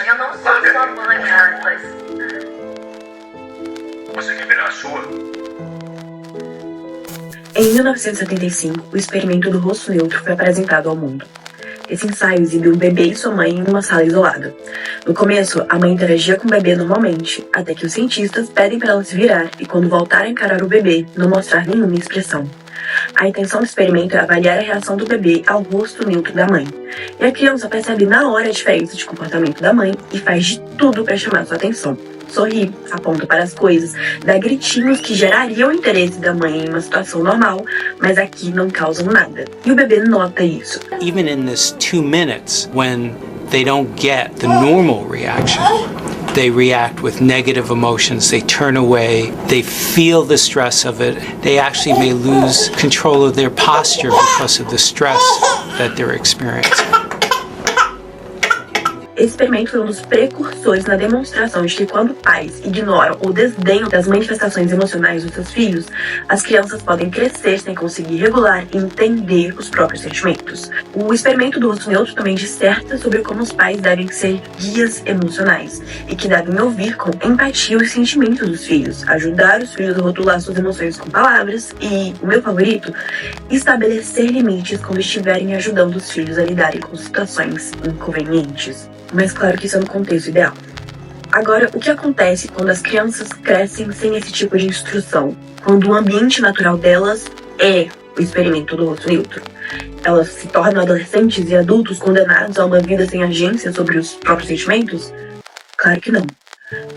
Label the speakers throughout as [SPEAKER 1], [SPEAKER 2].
[SPEAKER 1] Eu não sou sua mãe, Atlas.
[SPEAKER 2] Você quer virar a sua?
[SPEAKER 3] Em 1975, o experimento do rosto neutro foi apresentado ao mundo. Esse ensaio exibiu um bebê e sua mãe em uma sala isolada. No começo, a mãe interagia com o bebê normalmente, até que os cientistas pedem para ela se virar e, quando voltar a encarar o bebê, não mostrar nenhuma expressão. A intenção do experimento é avaliar a reação do bebê ao rosto neutro da mãe. E a criança percebe na hora a diferença de comportamento da mãe e faz de tudo para chamar sua atenção. Sorri, aponta para as coisas, dá gritinhos que gerariam o interesse da mãe em uma situação normal, mas aqui não causam nada. E o bebê nota isso.
[SPEAKER 4] Even in this 2 minutes, when they don't get the normal reaction, they react with negative emotions, they turn away, they feel the stress of it, they actually may lose control of their posture because of the stress that they're experiencing.
[SPEAKER 3] Esse experimento foi um dos precursores na demonstração de que quando pais ignoram ou desdenham das manifestações emocionais dos seus filhos, as crianças podem crescer sem conseguir regular e entender os próprios sentimentos. O experimento do rosto neutro também disserta sobre como os pais devem ser guias emocionais e que devem ouvir com empatia os sentimentos dos filhos, ajudar os filhos a rotular suas emoções com palavras e, o meu favorito, estabelecer limites quando estiverem ajudando os filhos a lidarem com situações inconvenientes. Mas claro que isso é no contexto ideal. Agora, o que acontece quando as crianças crescem sem esse tipo de instrução? Quando o ambiente natural delas é o experimento do rosto neutro? Elas se tornam adolescentes e adultos condenados a uma vida sem agência sobre os próprios sentimentos? Claro que não.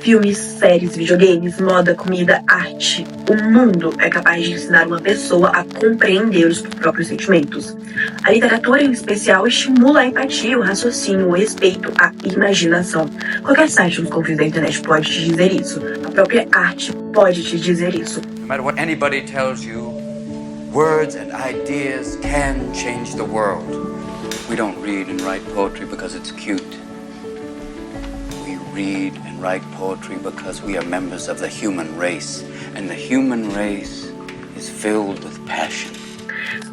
[SPEAKER 3] Filmes, séries, videogames, moda, comida, arte. O mundo é capaz de ensinar uma pessoa a compreender os próprios sentimentos. A literatura, em especial, estimula a empatia, o raciocínio, o respeito, a imaginação. Qualquer site nos confins da internet pode te dizer isso. A própria arte pode te dizer isso.
[SPEAKER 5] No matter what anybody tells you, words and ideas can change the world. We don't read and write poetry because it's cute. We read and write poetry because we are members of the human race, and the human race is filled with passion.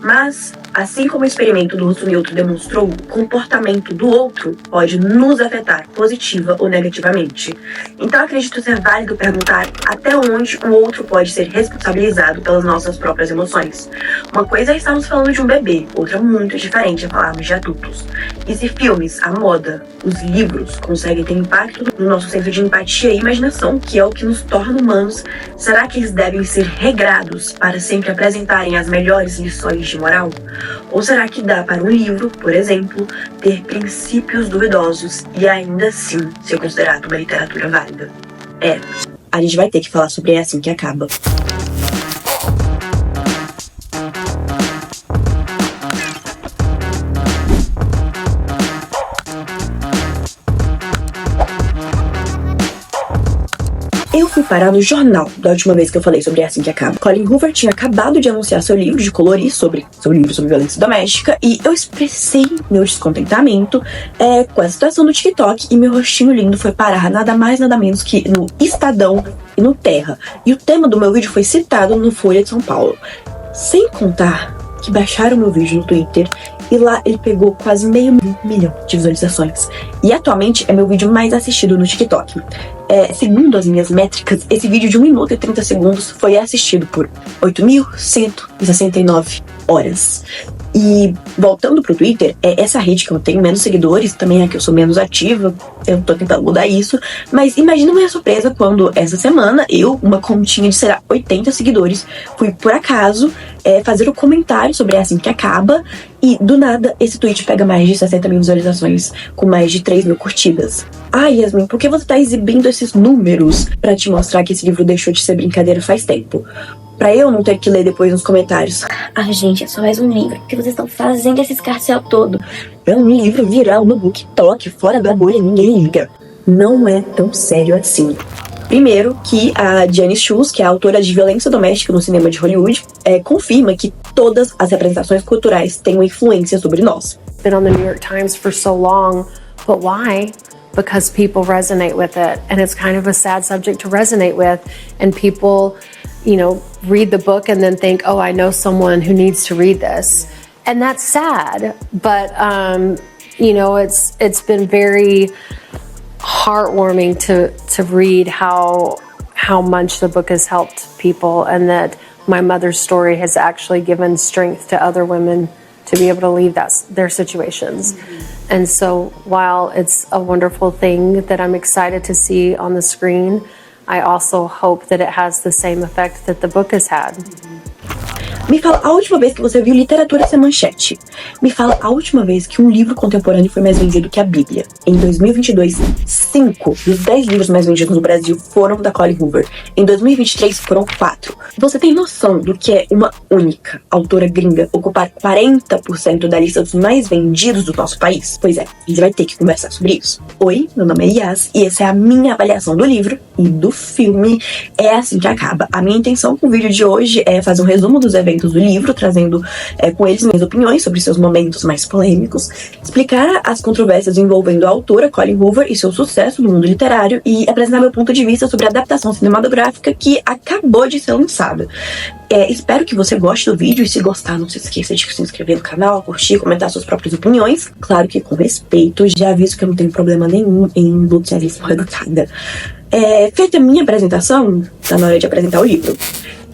[SPEAKER 3] Mas, assim como o experimento do rosto neutro demonstrou, o comportamento do outro pode nos afetar positiva ou negativamente. Então acredito ser válido perguntar até onde o outro pode ser responsabilizado pelas nossas próprias emoções. Uma coisa é estarmos falando de um bebê, outra muito diferente é falarmos de adultos. E se filmes, a moda, os livros conseguem ter impacto no nosso senso de empatia e imaginação, que é o que nos torna humanos, será que eles devem ser regrados para sempre apresentarem as melhores lições de moral? Ou será que dá para um livro, por exemplo, ter princípios duvidosos e ainda assim ser considerado uma literatura válida? A gente vai ter que falar sobre É Assim Que Acaba. Eu fui parar no jornal da última vez que eu falei sobre É Assim Que Acaba. Colin Hoover tinha acabado de anunciar seu livro de colorir sobre livro sobre violência doméstica e eu expressei meu descontentamento com a situação do TikTok e meu rostinho lindo foi parar nada mais nada menos que no Estadão e no Terra. E o tema do meu vídeo foi citado no Folha de São Paulo. Sem contar que baixaram meu vídeo no Twitter e lá ele pegou quase 500 mil de visualizações. E atualmente é meu vídeo mais assistido no TikTok. Segundo as minhas métricas, esse vídeo de 1 minuto e 30 segundos foi assistido por 8.169 horas. E voltando pro Twitter, é essa rede que eu tenho menos seguidores, também é que eu sou menos ativa, eu tô tentando mudar isso, mas imagina a minha surpresa quando essa semana eu, uma continha de, 80 seguidores, fui por acaso fazer um comentário sobre É Assim Que Acaba e do nada esse tweet pega mais de 60 mil visualizações com mais de 3 mil curtidas. Yasmin, por que você tá exibindo esses números pra te mostrar que esse livro deixou de ser brincadeira faz tempo? Pra eu não ter que ler depois nos comentários. Gente, é só mais um livro. O que vocês estão fazendo esse escarcel todo? É um livro viral no BookTok, fora da bolha, ninguém liga. Não é tão sério assim. Primeiro, que a Janice Schultz, que é a autora de Violência Doméstica no Cinema de Hollywood, confirma que todas as representações culturais têm uma influência sobre nós.
[SPEAKER 6] Been on the New York Times for so long, but why? Because people resonate with it, and it's kind of a sad subject to resonate with, and people, read the book and then think, oh, I know someone who needs to read this. And that's sad, but, it's been very heartwarming to read how much the book has helped people, and that my mother's story has actually given strength to other women to be able to leave their situations. And so while it's a wonderful thing that I'm excited to see on the screen, I also hope that it has the same effect that the book has had.
[SPEAKER 3] Me fala a última vez que você viu literatura ser manchete. Me fala a última vez que um livro contemporâneo foi mais vendido que a Bíblia. Em 2022, 5 dos 10 livros mais vendidos no Brasil foram da Colleen Hoover. Em 2023, foram 4. Você tem noção do que é uma única autora gringa ocupar 40% da lista dos mais vendidos do nosso país? Pois é, a gente vai ter que conversar sobre isso. Oi, meu nome é Yas e essa é a minha avaliação do livro e do filme É Assim Que Acaba. A minha intenção com o vídeo de hoje é fazer um resumo dos eventos do livro, trazendo com eles minhas opiniões sobre seus momentos mais polêmicos, explicar as controvérsias envolvendo a autora Colleen Hoover e seu sucesso no mundo literário e apresentar meu ponto de vista sobre a adaptação cinematográfica que acabou de ser lançada. Espero que você goste do vídeo e se gostar, não se esqueça de se inscrever no canal, curtir, comentar suas próprias opiniões, claro que com respeito. Já aviso que eu não tenho problema nenhum em bloquear isso educada. Feita a minha apresentação, tá na hora de apresentar o livro.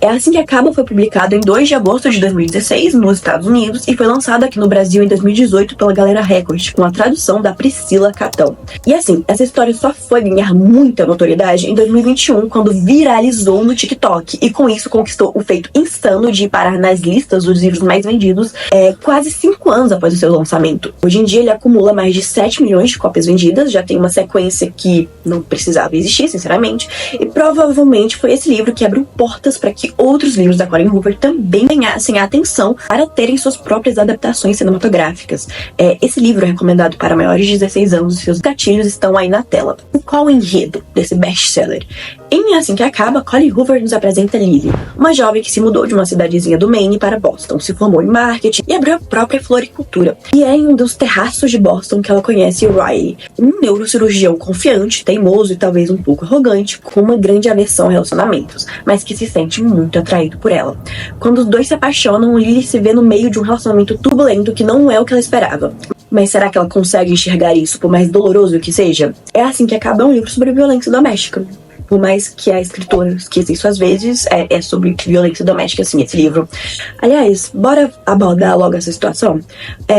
[SPEAKER 3] É Assim Que Acaba foi publicado em 2 de agosto de 2016 nos Estados Unidos e foi lançado aqui no Brasil em 2018 pela Galera Record, com a tradução da Priscila Catão. E assim, essa história só foi ganhar muita notoriedade em 2021, quando viralizou no TikTok, e com isso conquistou o feito insano de parar nas listas dos livros mais vendidos quase 5 anos após o seu lançamento. Hoje em dia ele acumula mais de 7 milhões de cópias vendidas, já tem uma sequência que não precisava existir, sinceramente, e provavelmente foi esse livro que abriu portas para que outros livros da Colleen Hoover também ganhassem a atenção para terem suas próprias adaptações cinematográficas. Esse livro é recomendado para maiores de 16 anos e seus gatilhos estão aí na tela. Qual o enredo desse best-seller? Em Assim Que Acaba, Colleen Hoover nos apresenta Lily, uma jovem que se mudou de uma cidadezinha do Maine para Boston, se formou em marketing e abriu a própria floricultura. E é em um dos terraços de Boston que ela conhece Riley, um neurocirurgião confiante, teimoso e talvez um pouco arrogante, com uma grande aversão a relacionamentos, mas que se sente muito atraído por ela. Quando os dois se apaixonam, Lily se vê no meio de um relacionamento turbulento que não é o que ela esperava. Mas será que ela consegue enxergar isso, por mais doloroso que seja? É Assim Que Acaba, um livro sobre violência doméstica. Por mais que a escritora esqueça isso às vezes, é sobre violência doméstica, assim, esse livro. Aliás, bora abordar logo essa situação?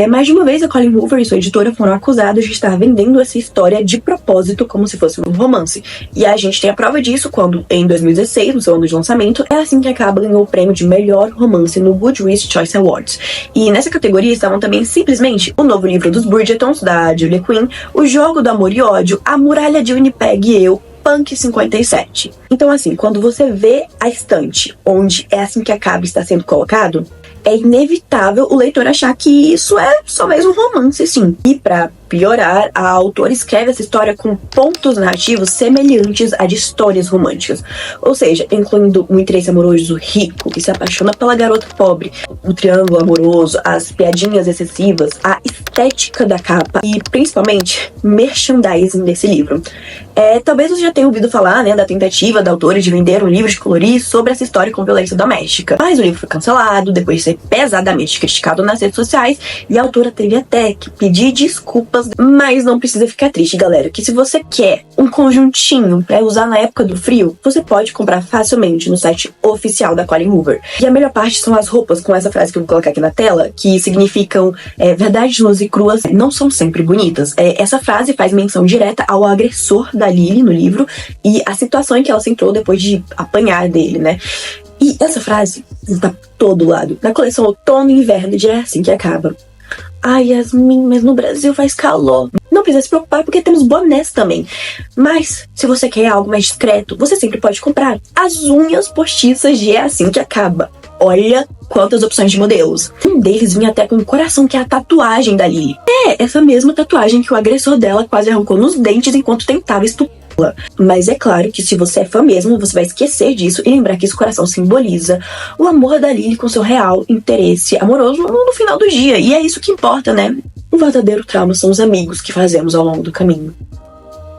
[SPEAKER 3] Mais de uma vez, a Colleen Hoover e sua editora foram acusados de estar vendendo essa história de propósito, como se fosse um romance. E a gente tem a prova disso quando, em 2016, no seu ano de lançamento, É Assim Que Acaba ganhou o prêmio de melhor romance no Goodreads Choice Awards. E nessa categoria estavam também, simplesmente, o novo livro dos Bridgertons, da Julia Quinn, O Jogo do Amor e Ódio, A Muralha de Winnipeg e Eu, Punk 57. Então assim, quando você vê a estante onde É Assim Que Acaba está sendo colocado, é inevitável o leitor achar que isso é só mais um romance, sim. E pra piorar, a autora escreve essa história com pontos narrativos semelhantes a de histórias românticas. Ou seja, incluindo um interesse amoroso rico, que se apaixona pela garota pobre, o triângulo amoroso, as piadinhas excessivas, a estética da capa e, principalmente, merchandising desse livro. Talvez você já tenha ouvido falar, da tentativa da autora de vender um livro de colorir sobre essa história com violência doméstica. Mas o livro foi cancelado, depois de ser pesadamente criticado nas redes sociais, e a autora teve até que pedir desculpas. Mas não precisa ficar triste, galera, que se você quer um conjuntinho pra usar na época do frio, você pode comprar facilmente no site oficial da Colleen Hoover. E a melhor parte são as roupas com essa frase que eu vou colocar aqui na tela, que significam verdades nuas e cruas não são sempre bonitas. Essa frase faz menção direta ao agressor da Lily no livro e a situação em que ela se entrou depois de apanhar dele, E essa frase está todo lado. Na coleção Outono e Inverno de É Assim Que Acaba. Ai, Yasmin, mas no Brasil faz calor. Não precisa se preocupar porque temos bonés também. Mas, se você quer algo mais discreto, você sempre pode comprar as unhas postiças de É Assim Que Acaba. Olha quantas opções de modelos. Um deles vinha até com um coração, que é a tatuagem da Lily. Essa mesma tatuagem que o agressor dela quase arrancou nos dentes enquanto tentava estuprar. Mas é claro que se você é fã mesmo, você vai esquecer disso e lembrar que esse coração simboliza o amor da Lily com seu real interesse amoroso no final do dia. E é isso que importa, O verdadeiro trauma são os amigos que fazemos ao longo do caminho.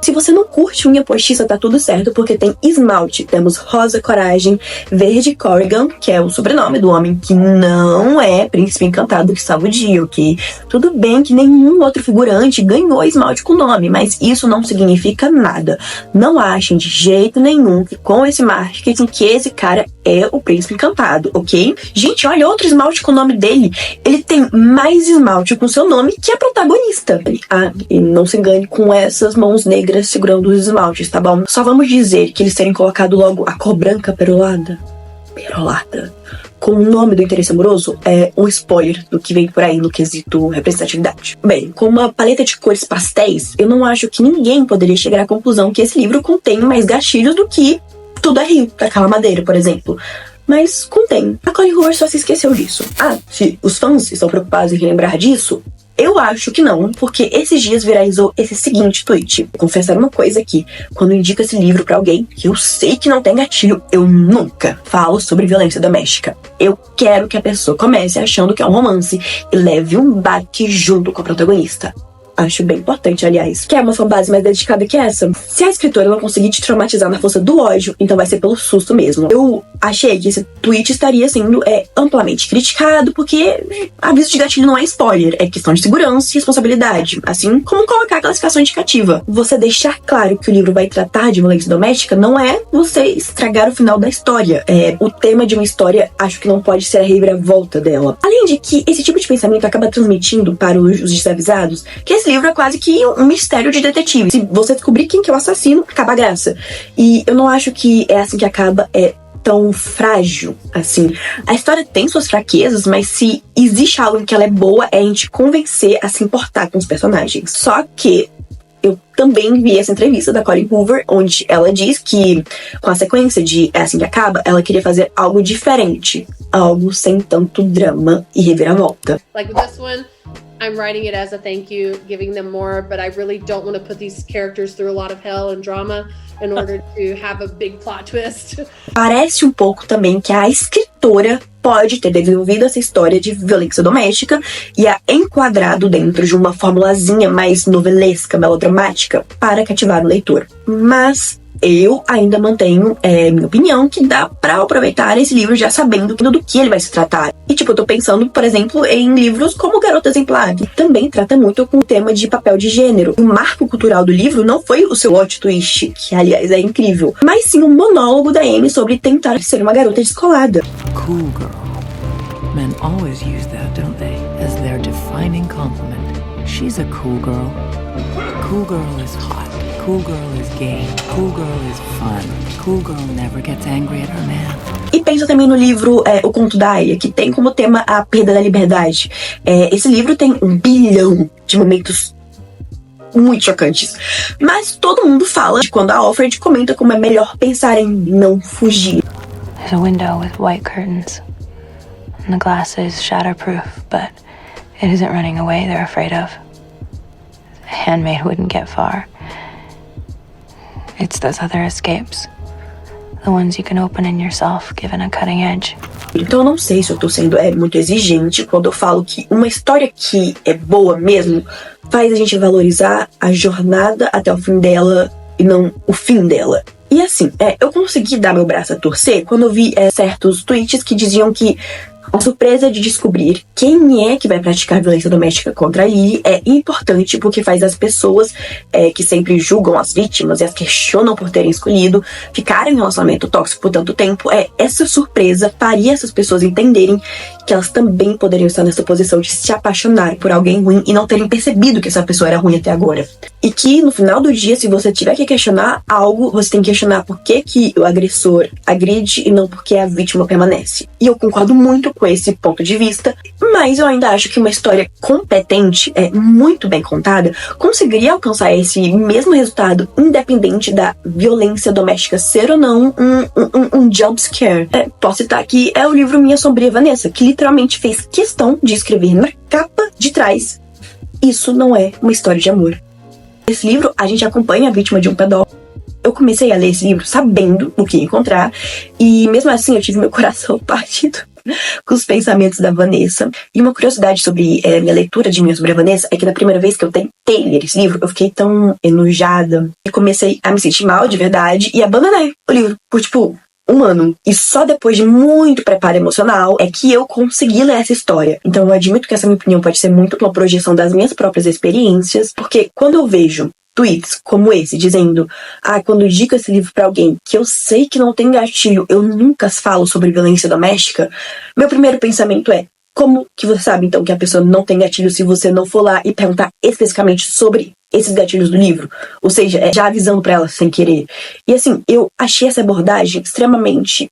[SPEAKER 3] Se você não curte unha postiça, tá tudo certo, porque tem esmalte. Temos rosa coragem, verde Corrigan, que é o sobrenome do homem que não é príncipe encantado que salva o dia, ok? Tudo bem que nenhum outro figurante ganhou esmalte com nome, mas isso não significa nada. Não achem de jeito nenhum que com esse marketing que esse cara é o príncipe encantado, ok? Gente, olha outro esmalte com o nome dele. Ele tem mais esmalte com seu nome que a protagonista. Ah, e não se engane com essas mãos negras segurando os esmaltes, tá bom? Só vamos dizer que eles terem colocado logo a cor branca perolada com o nome do interesse amoroso é um spoiler do que vem por aí no quesito representatividade. Bem, com uma paleta de cores pastéis, eu não acho que ninguém poderia chegar à conclusão que esse livro contém mais gatilhos do que Tudo é Rio, daquela Madeira, por exemplo. Mas contém. A Colleen Hoover só se esqueceu disso. Ah, se os fãs estão preocupados em relembrar disso, eu acho que não, porque esses dias viralizou esse seguinte tweet. Vou confessar uma coisa aqui. Quando eu indico esse livro pra alguém que eu sei que não tem gatilho, eu nunca falo sobre violência doméstica. Eu quero que a pessoa comece achando que é um romance e leve um baque junto com a protagonista. Acho bem importante, aliás. Quer uma fanbase mais dedicada que essa? Se a escritora não conseguir te traumatizar na força do ódio, então vai ser pelo susto mesmo. Eu achei que esse tweet estaria sendo amplamente criticado, porque aviso de gatilho não é spoiler, é questão de segurança e responsabilidade. Assim como colocar a classificação indicativa. Você deixar claro que o livro vai tratar de violência doméstica não é você estragar o final da história. O tema de uma história, acho que não pode ser a reviravolta dela. Além de que esse tipo de pensamento acaba transmitindo para os desavisados que esse livro é quase que um mistério de detetive. Se você descobrir quem que é o assassino, acaba a graça. E eu não acho que é assim que acaba, tão frágil, assim. A história tem suas fraquezas, mas se existe algo em que ela é boa, é a gente convencer a se importar com os personagens. Só que eu também vi essa entrevista da Colleen Hoover, onde ela diz que, com a sequência de É Assim que Acaba, ela queria fazer algo diferente. Algo sem tanto drama e reviravolta.
[SPEAKER 2] Like with this one, I'm writing it as a thank you, giving them more, but I really don't want to put these characters through a lot of hell and drama in order to have a big plot twist.
[SPEAKER 3] Parece um pouco também que a escritora pode ter desenvolvido essa história de violência doméstica e a enquadrado dentro de uma formulazinha mais novelesca, melodramática, para cativar o leitor. Mas eu ainda mantenho minha opinião que dá pra aproveitar esse livro já sabendo do que ele vai se tratar. E eu tô pensando, por exemplo, em livros como Garota Exemplar, que também trata muito com o tema de papel de gênero. O marco cultural do livro não foi o seu plot twist, que aliás é incrível, mas sim um monólogo da Amy sobre tentar ser uma garota descolada.
[SPEAKER 7] Cool girl. Men always use that, don't they? As their defining compliment. She's a cool girl. Cool girl is hot. Cool girl is gay. Cool girl is fun. Cool girl never gets angry at her man.
[SPEAKER 3] E pensa também no livro O Conto da Aia, que tem como tema a perda da liberdade. Esse livro tem 1 bilhão de momentos muito chocantes. Mas todo mundo fala de quando a Alfred comenta como é melhor pensar em não fugir.
[SPEAKER 8] There's a window with white curtains. And the glass is shatterproof, but it isn't running away they're afraid of. A handmaid wouldn't get far. It's those other escapes. The ones you can open in yourself, given a cutting edge.
[SPEAKER 3] Então eu não sei se eu tô sendo muito exigente quando eu falo que uma história que é boa mesmo faz a gente valorizar a jornada até o fim dela e não o fim dela. E assim, eu consegui dar meu braço a torcer quando eu vi certos tweets que diziam que a surpresa de descobrir quem é que vai praticar violência doméstica contra a Lily é importante porque faz as pessoas que sempre julgam as vítimas e as questionam por terem escolhido ficarem em um relacionamento tóxico por tanto tempo. Essa surpresa faria essas pessoas entenderem que elas também poderiam estar nessa posição de se apaixonar por alguém ruim e não terem percebido que essa pessoa era ruim até agora. E que no final do dia, se você tiver que questionar algo, você tem que questionar por que o agressor agride e não porque a vítima permanece. E eu concordo muito com esse ponto de vista, mas eu ainda acho que uma história competente, muito bem contada, conseguiria alcançar esse mesmo resultado independente da violência doméstica ser ou não um jump scare. Posso citar que é o livro Minha Sombria Vanessa, que literalmente fez questão de escrever na capa de trás: isso não é uma história de amor. Nesse livro, a gente acompanha a vítima de um pedófilo. Eu comecei a ler esse livro sabendo o que encontrar, e mesmo assim eu tive meu coração partido com os pensamentos da Vanessa. E uma curiosidade sobre a minha leitura de mim sobre a Vanessa é que na primeira vez que eu tentei ler esse livro, eu fiquei tão enojada e comecei a me sentir mal de verdade e abandonei o livro por, tipo, um ano. E só depois de muito preparo emocional é que eu consegui ler essa história. Então eu admito que essa minha opinião pode ser muito uma projeção das minhas próprias experiências, porque quando eu vejo tweets como esse, dizendo quando eu indico esse livro pra alguém que eu sei que não tem gatilho, eu nunca falo sobre violência doméstica, meu primeiro pensamento é: como que você sabe, então, que a pessoa não tem gatilho se você não for lá e perguntar especificamente sobre esses gatilhos do livro? Ou seja, já avisando pra ela sem querer. E assim, eu achei essa abordagem extremamente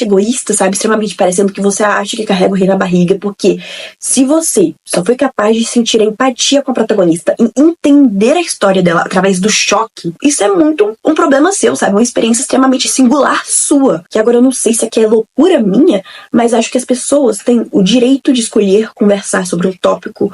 [SPEAKER 3] egoísta, sabe? Extremamente parecendo que você acha que carrega o rei na barriga, porque se você só foi capaz de sentir a empatia com a protagonista e entender a história dela através do choque, isso é muito um problema seu, sabe? Uma experiência extremamente singular sua. Que agora eu não sei se aqui é loucura minha, mas acho que as pessoas têm o direito de escolher conversar sobre um tópico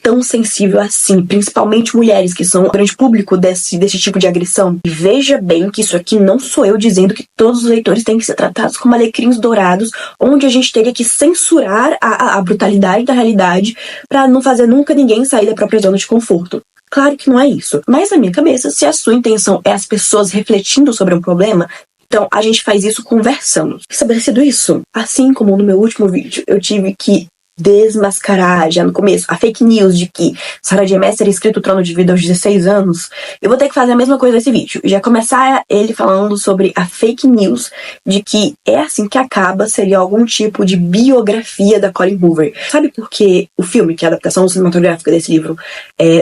[SPEAKER 3] tão sensível assim, principalmente mulheres que são o grande público desse tipo de agressão. E veja bem que isso aqui não sou eu dizendo que todos os leitores têm que ser tratados como alecrins dourados, onde a gente teria que censurar a brutalidade da realidade para não fazer nunca ninguém sair da própria zona de conforto. Claro que não é isso. Mas na minha cabeça, se a sua intenção é as pessoas refletindo sobre um problema, então a gente faz isso conversando. Estabelecido isso, assim como no meu último vídeo, eu tive que desmascarar já no começo a fake news de que Sarah J. Maas teria escrito o Trono de Vidro aos 16 anos, eu vou ter que fazer a mesma coisa nesse vídeo. Já começar ele falando sobre a fake news de que É Assim Que Acaba seria algum tipo de biografia da Colleen Hoover. Sabe por que o filme, que é a adaptação cinematográfica desse livro,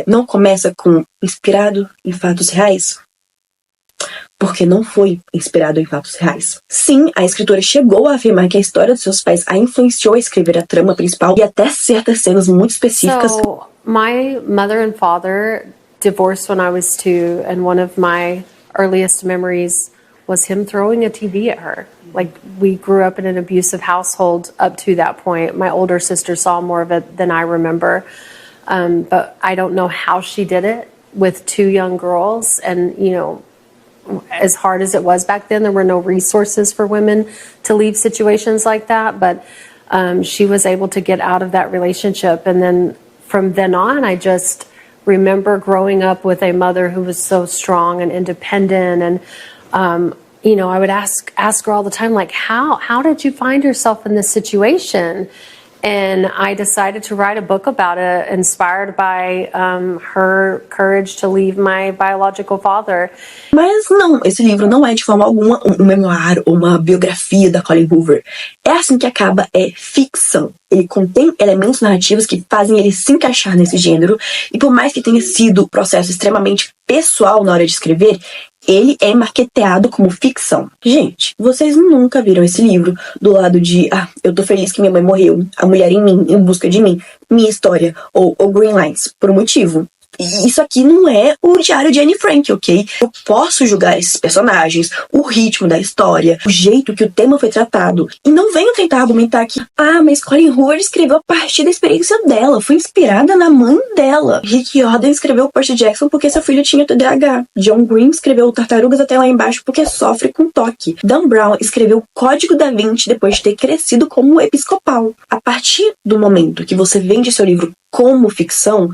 [SPEAKER 3] não começa com inspirado em fatos reais? Porque não foi inspirado em fatos reais. Sim, a escritora chegou a afirmar que a história dos seus pais a influenciou a escrever a trama principal e até certas cenas muito específicas.
[SPEAKER 6] So, my mother and father divorced when I was 2, and one of my earliest memories was him throwing a TV at her. Like, we grew up in an abusive household up to that point. My older sister saw more of it than I remember, but I don't know how she did it with 2 young girls, and, you know, as hard as it was back then, there were no resources for women to leave situations like that, but she was able to get out of that relationship. And then from then on, I just remember growing up with a mother who was so strong and independent. And, you know, I would ask her all the time, like, how did you find yourself in this situation? And I decided to write a book about it, inspired by her courage to leave my biological father.
[SPEAKER 3] Mas não, esse livro não é de forma alguma um memoir ou uma biografia da Colleen Hoover. É Assim Que Acaba é ficção. Ele contém elementos narrativos que fazem ele se encaixar nesse gênero, e por mais que tenha sido um processo extremamente pessoal na hora de escrever, ele é marketeado como ficção. Gente, vocês nunca viram esse livro do lado de eu tô feliz que minha mãe morreu, a mulher em mim, em busca de mim, minha história, ou Green Lines, por um motivo. E isso aqui não é o diário de Anne Frank, ok? Eu posso julgar esses personagens, o ritmo da história, o jeito que o tema foi tratado. E não venho tentar argumentar que, mas Colleen Hoover escreveu a partir da experiência dela, foi inspirada na mãe dela. Rick Riordan escreveu Percy Jackson porque seu filho tinha TDAH. John Green escreveu Tartarugas Até Lá Embaixo porque sofre com toque. Dan Brown escreveu Código da Vinci depois de ter crescido como episcopal. A partir do momento que você vende seu livro como ficção,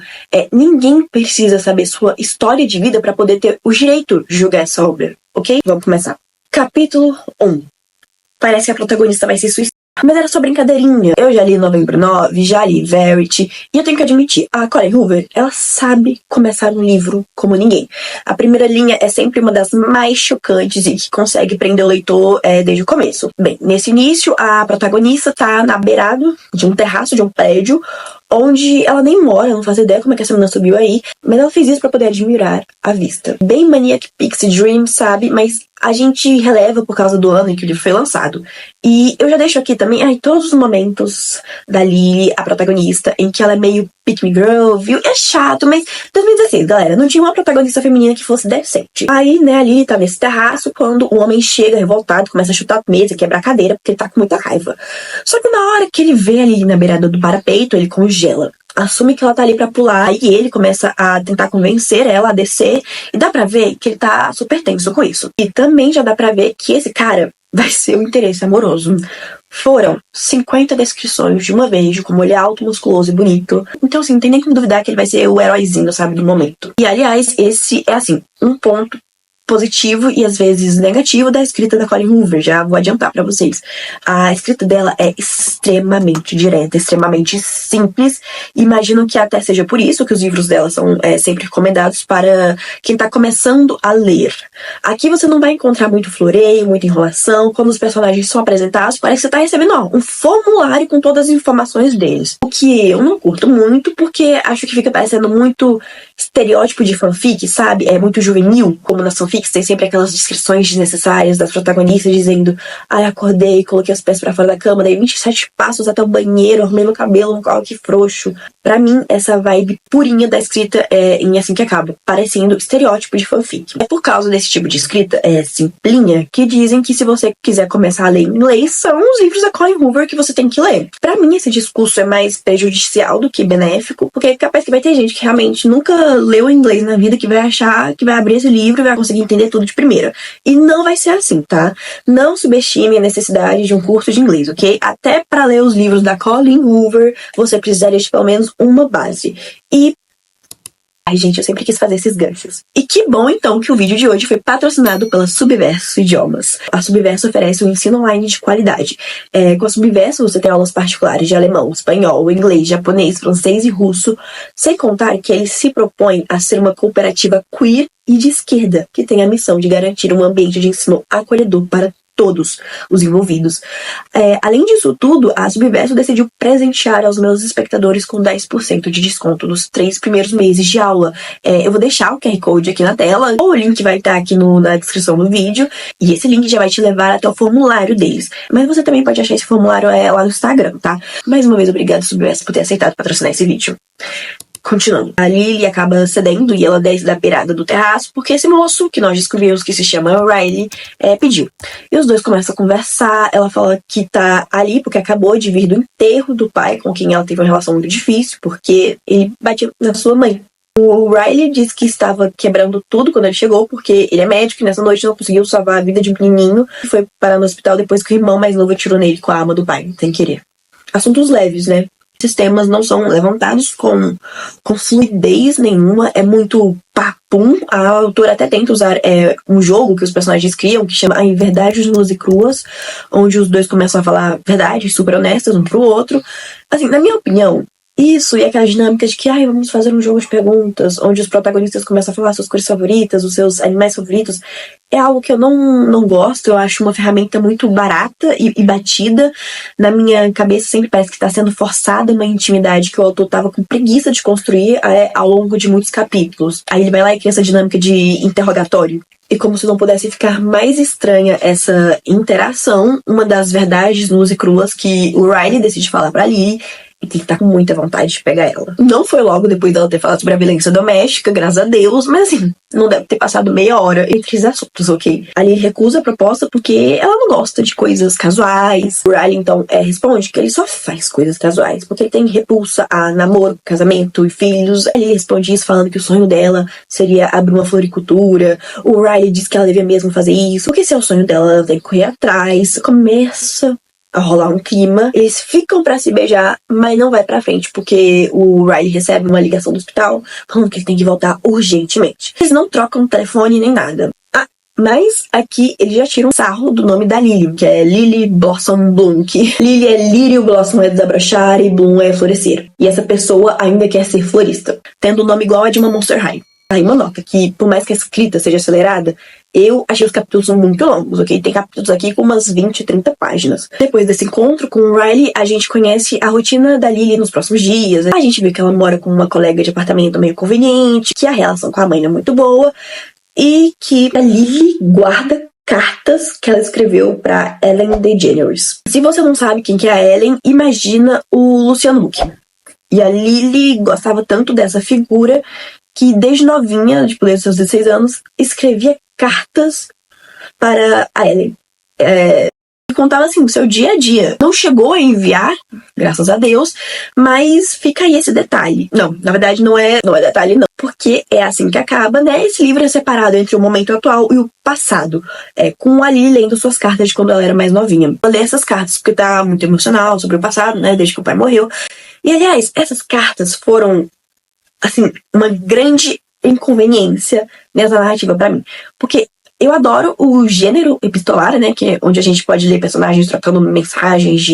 [SPEAKER 3] ninguém precisa saber sua história de vida para poder ter o direito de julgar essa obra, ok? Vamos começar. Capítulo 1. Parece que a protagonista vai se suicidar. Mas era só brincadeirinha. Eu já li Novembro 9, já li Verity, e eu tenho que admitir, a Colleen Hoover, ela sabe começar um livro como ninguém. A primeira linha é sempre uma das mais chocantes e que consegue prender o leitor desde o começo. Bem, nesse início, a protagonista tá na beirada de um terraço de um prédio, onde ela nem mora, não faz ideia como é que essa menina subiu aí, mas ela fez isso pra poder admirar a vista. Bem Maniac Pixie Dream, sabe? Mas a gente releva por causa do ano em que o livro foi lançado. E eu já deixo aqui também todos os momentos da Lily, a protagonista, em que ela é meio pick me girl, viu? É chato, mas 2016, galera, não tinha uma protagonista feminina que fosse decente. Aí, né, a Lily tá nesse terraço quando o homem chega revoltado, começa a chutar a mesa, quebrar a cadeira, porque ele tá com muita raiva. Só que na hora que ele vê ali na beirada do parapeito, ele congela. Assume que ela tá ali pra pular, e ele começa a tentar convencer ela a descer, e dá pra ver que ele tá super tenso com isso. E também já dá pra ver que esse cara vai ser um interesse amoroso. Foram 50 descrições de uma vez de como ele é alto, musculoso e bonito. Então, assim, não tem nem como duvidar que ele vai ser o heróizinho, sabe, do momento. E, aliás, esse é, assim, um ponto positivo e às vezes negativo da escrita da Colleen Hoover. Já vou adiantar pra vocês. A escrita dela é extremamente direta, extremamente simples. Imagino que até seja por isso que os livros dela são sempre recomendados para quem tá começando a ler. Aqui você não vai encontrar muito floreio, muita enrolação. Quando os personagens são apresentados, parece que você tá recebendo um formulário com todas as informações deles. O que eu não curto muito, porque acho que fica parecendo muito estereótipo de fanfic, sabe? É muito juvenil, como nas fanfics tem sempre aquelas descrições desnecessárias das protagonistas dizendo: ai, acordei, coloquei os pés pra fora da cama, dei 27 passos até o banheiro, arrumei meu cabelo, que frouxo. Pra mim, essa vibe purinha da escrita é em Assim que Acaba, parecendo estereótipo de fanfic. É por causa desse tipo de escrita simplinha que dizem que se você quiser começar a ler inglês, são os livros da Colleen Hoover que você tem que ler. Pra mim, esse discurso é mais prejudicial do que benéfico, porque capaz que vai ter gente que realmente nunca leu inglês na vida, que vai achar que vai abrir esse livro e vai conseguir entender tudo de primeira. E não vai ser assim, tá? Não subestime a necessidade de um curso de inglês, ok? Até para ler os livros da Colleen Hoover, você precisaria de pelo menos uma base. E ai, gente, eu sempre quis fazer esses ganchos. E que bom, então, que o vídeo de hoje foi patrocinado pela Subverso Idiomas. A Subverso oferece um ensino online de qualidade. Com a Subverso, você tem aulas particulares de alemão, espanhol, inglês, japonês, francês e russo, sem contar que ele se propõe a ser uma cooperativa queer e de esquerda, que tem a missão de garantir um ambiente de ensino acolhedor para todos os envolvidos. Além disso tudo, a Subverso decidiu presentear aos meus espectadores com 10% de desconto nos 3 primeiros meses de aula. Eu vou deixar o QR Code aqui na tela, ou o link vai estar aqui na descrição do vídeo, e esse link já vai te levar até o formulário deles. Mas você também pode achar esse formulário lá no Instagram, tá? Mais uma vez, obrigada, Subverso, por ter aceitado patrocinar esse vídeo. Continuando, a Lily acaba cedendo e ela desce da beirada do terraço porque esse moço, que nós descobrimos que se chama Riley, pediu. E os dois começam a conversar, ela fala que tá ali porque acabou de vir do enterro do pai, com quem ela teve uma relação muito difícil, porque ele batia na sua mãe. O Riley diz que estava quebrando tudo quando ele chegou, porque ele é médico e nessa noite não conseguiu salvar a vida de um menininho que foi parar no hospital depois que o irmão mais novo atirou nele com a arma do pai, sem querer. Assuntos leves, né? Esses temas não são levantados com fluidez nenhuma, é muito papum. A autora até tenta usar um jogo que os personagens criam, que chama Verdades Nuas e Cruas, onde os dois começam a falar verdades super honestas um pro outro. Assim, na minha opinião, isso e aquela dinâmica de que vamos fazer um jogo de perguntas, onde os protagonistas começam a falar suas cores favoritas, os seus animais favoritos, é algo que eu não gosto. Eu acho uma ferramenta muito barata e batida. Na minha cabeça sempre parece que está sendo forçada uma intimidade que o autor estava com preguiça de construir ao longo de muitos capítulos. Aí ele vai lá e cria essa dinâmica de interrogatório. E como se não pudesse ficar mais estranha essa interação, uma das verdades nuas e cruas que o Riley decide falar pra Lily, e tem que estar com muita vontade de pegar ela. Não foi logo depois dela ter falado sobre a violência doméstica, graças a Deus, mas assim, não deve ter passado meia hora entre os assuntos, ok? A Lily recusa a proposta porque ela não gosta de coisas casuais. O Riley, então, responde que ele só faz coisas casuais porque ele tem repulsa a namoro, casamento e filhos. Ele responde isso falando que o sonho dela seria abrir uma floricultura. O Riley diz que ela devia mesmo fazer isso, porque se é o sonho dela, ela tem que correr atrás. Começa a rolar um clima, eles ficam pra se beijar, mas não vai pra frente, porque o Riley recebe uma ligação do hospital falando que ele tem que voltar urgentemente. Eles não trocam telefone nem nada. Mas aqui eles já tiram sarro do nome da Lily, que é Lily Blossom Bloom, que Lily é lírio, Blossom é desabrochar e Bloom é florescer. E essa pessoa ainda quer ser florista, tendo um nome igual a de uma Monster High. Aí uma nota que, por mais que a escrita seja acelerada, eu achei os capítulos muito longos, ok? Tem capítulos aqui com umas 20, 30 páginas. Depois desse encontro com o Riley, a gente conhece a rotina da Lily nos próximos dias. A gente vê que ela mora com uma colega de apartamento meio conveniente, que a relação com a mãe não é muito boa, e que a Lily guarda cartas que ela escreveu para Ellen DeGeneres. Se você não sabe quem que é a Ellen, imagina o Luciano Huck. E a Lily gostava tanto dessa figura que desde novinha, tipo, desde seus 16 anos, escrevia cartas para a Ellen. contava assim, o seu dia a dia. Não chegou a enviar, graças a Deus, mas fica aí esse detalhe. Não, na verdade não é detalhe não, porque é assim que acaba, né? Esse livro é separado entre o momento atual e o passado, com a Lily lendo suas cartas de quando ela era mais novinha. Ela lê essas cartas porque tá muito emocional sobre o passado, né? Desde que o pai morreu. E, aliás, essas cartas foram, assim, uma grande inconveniência nessa narrativa pra mim. Porque eu adoro o gênero epistolar, né? Que é onde a gente pode ler personagens trocando mensagens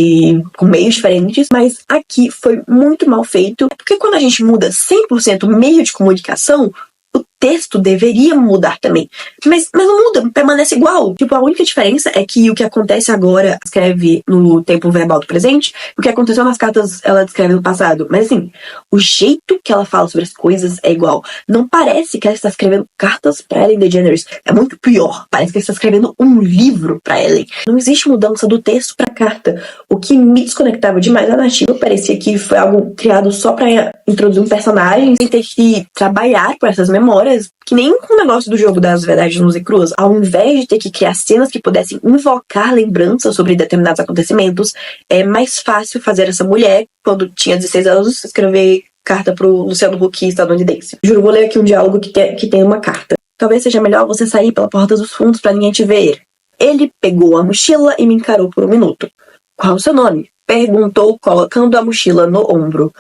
[SPEAKER 3] com meios diferentes. Mas aqui foi muito mal feito. Porque quando a gente muda 100% meio de comunicação, o texto deveria mudar também. Mas não muda, permanece igual. Tipo, a única diferença é que o que acontece agora escreve no tempo verbal do presente, o que aconteceu nas cartas ela descreve no passado. Mas assim, o jeito que ela fala sobre as coisas é igual. Não parece que ela está escrevendo cartas pra Ellen DeGeneres. É muito pior. Parece que ela está escrevendo um livro pra Ellen. Não existe mudança do texto pra carta. O que me desconectava demais da narrativa parecia que foi algo criado só pra introduzir um personagem, sem ter que trabalhar com essas memórias, que nem com o negócio do jogo das verdades nuas e cruas. Ao invés de ter que criar cenas que pudessem invocar lembranças sobre determinados acontecimentos, é mais fácil fazer essa mulher, quando tinha 16 anos, escrever carta pro Luciano Huck estadunidense. Juro, vou ler aqui um diálogo que tem uma carta. Talvez seja melhor você sair pela porta dos fundos pra ninguém te ver. Ele pegou a mochila e me encarou por um minuto. Qual o seu nome? Perguntou, colocando a mochila no ombro.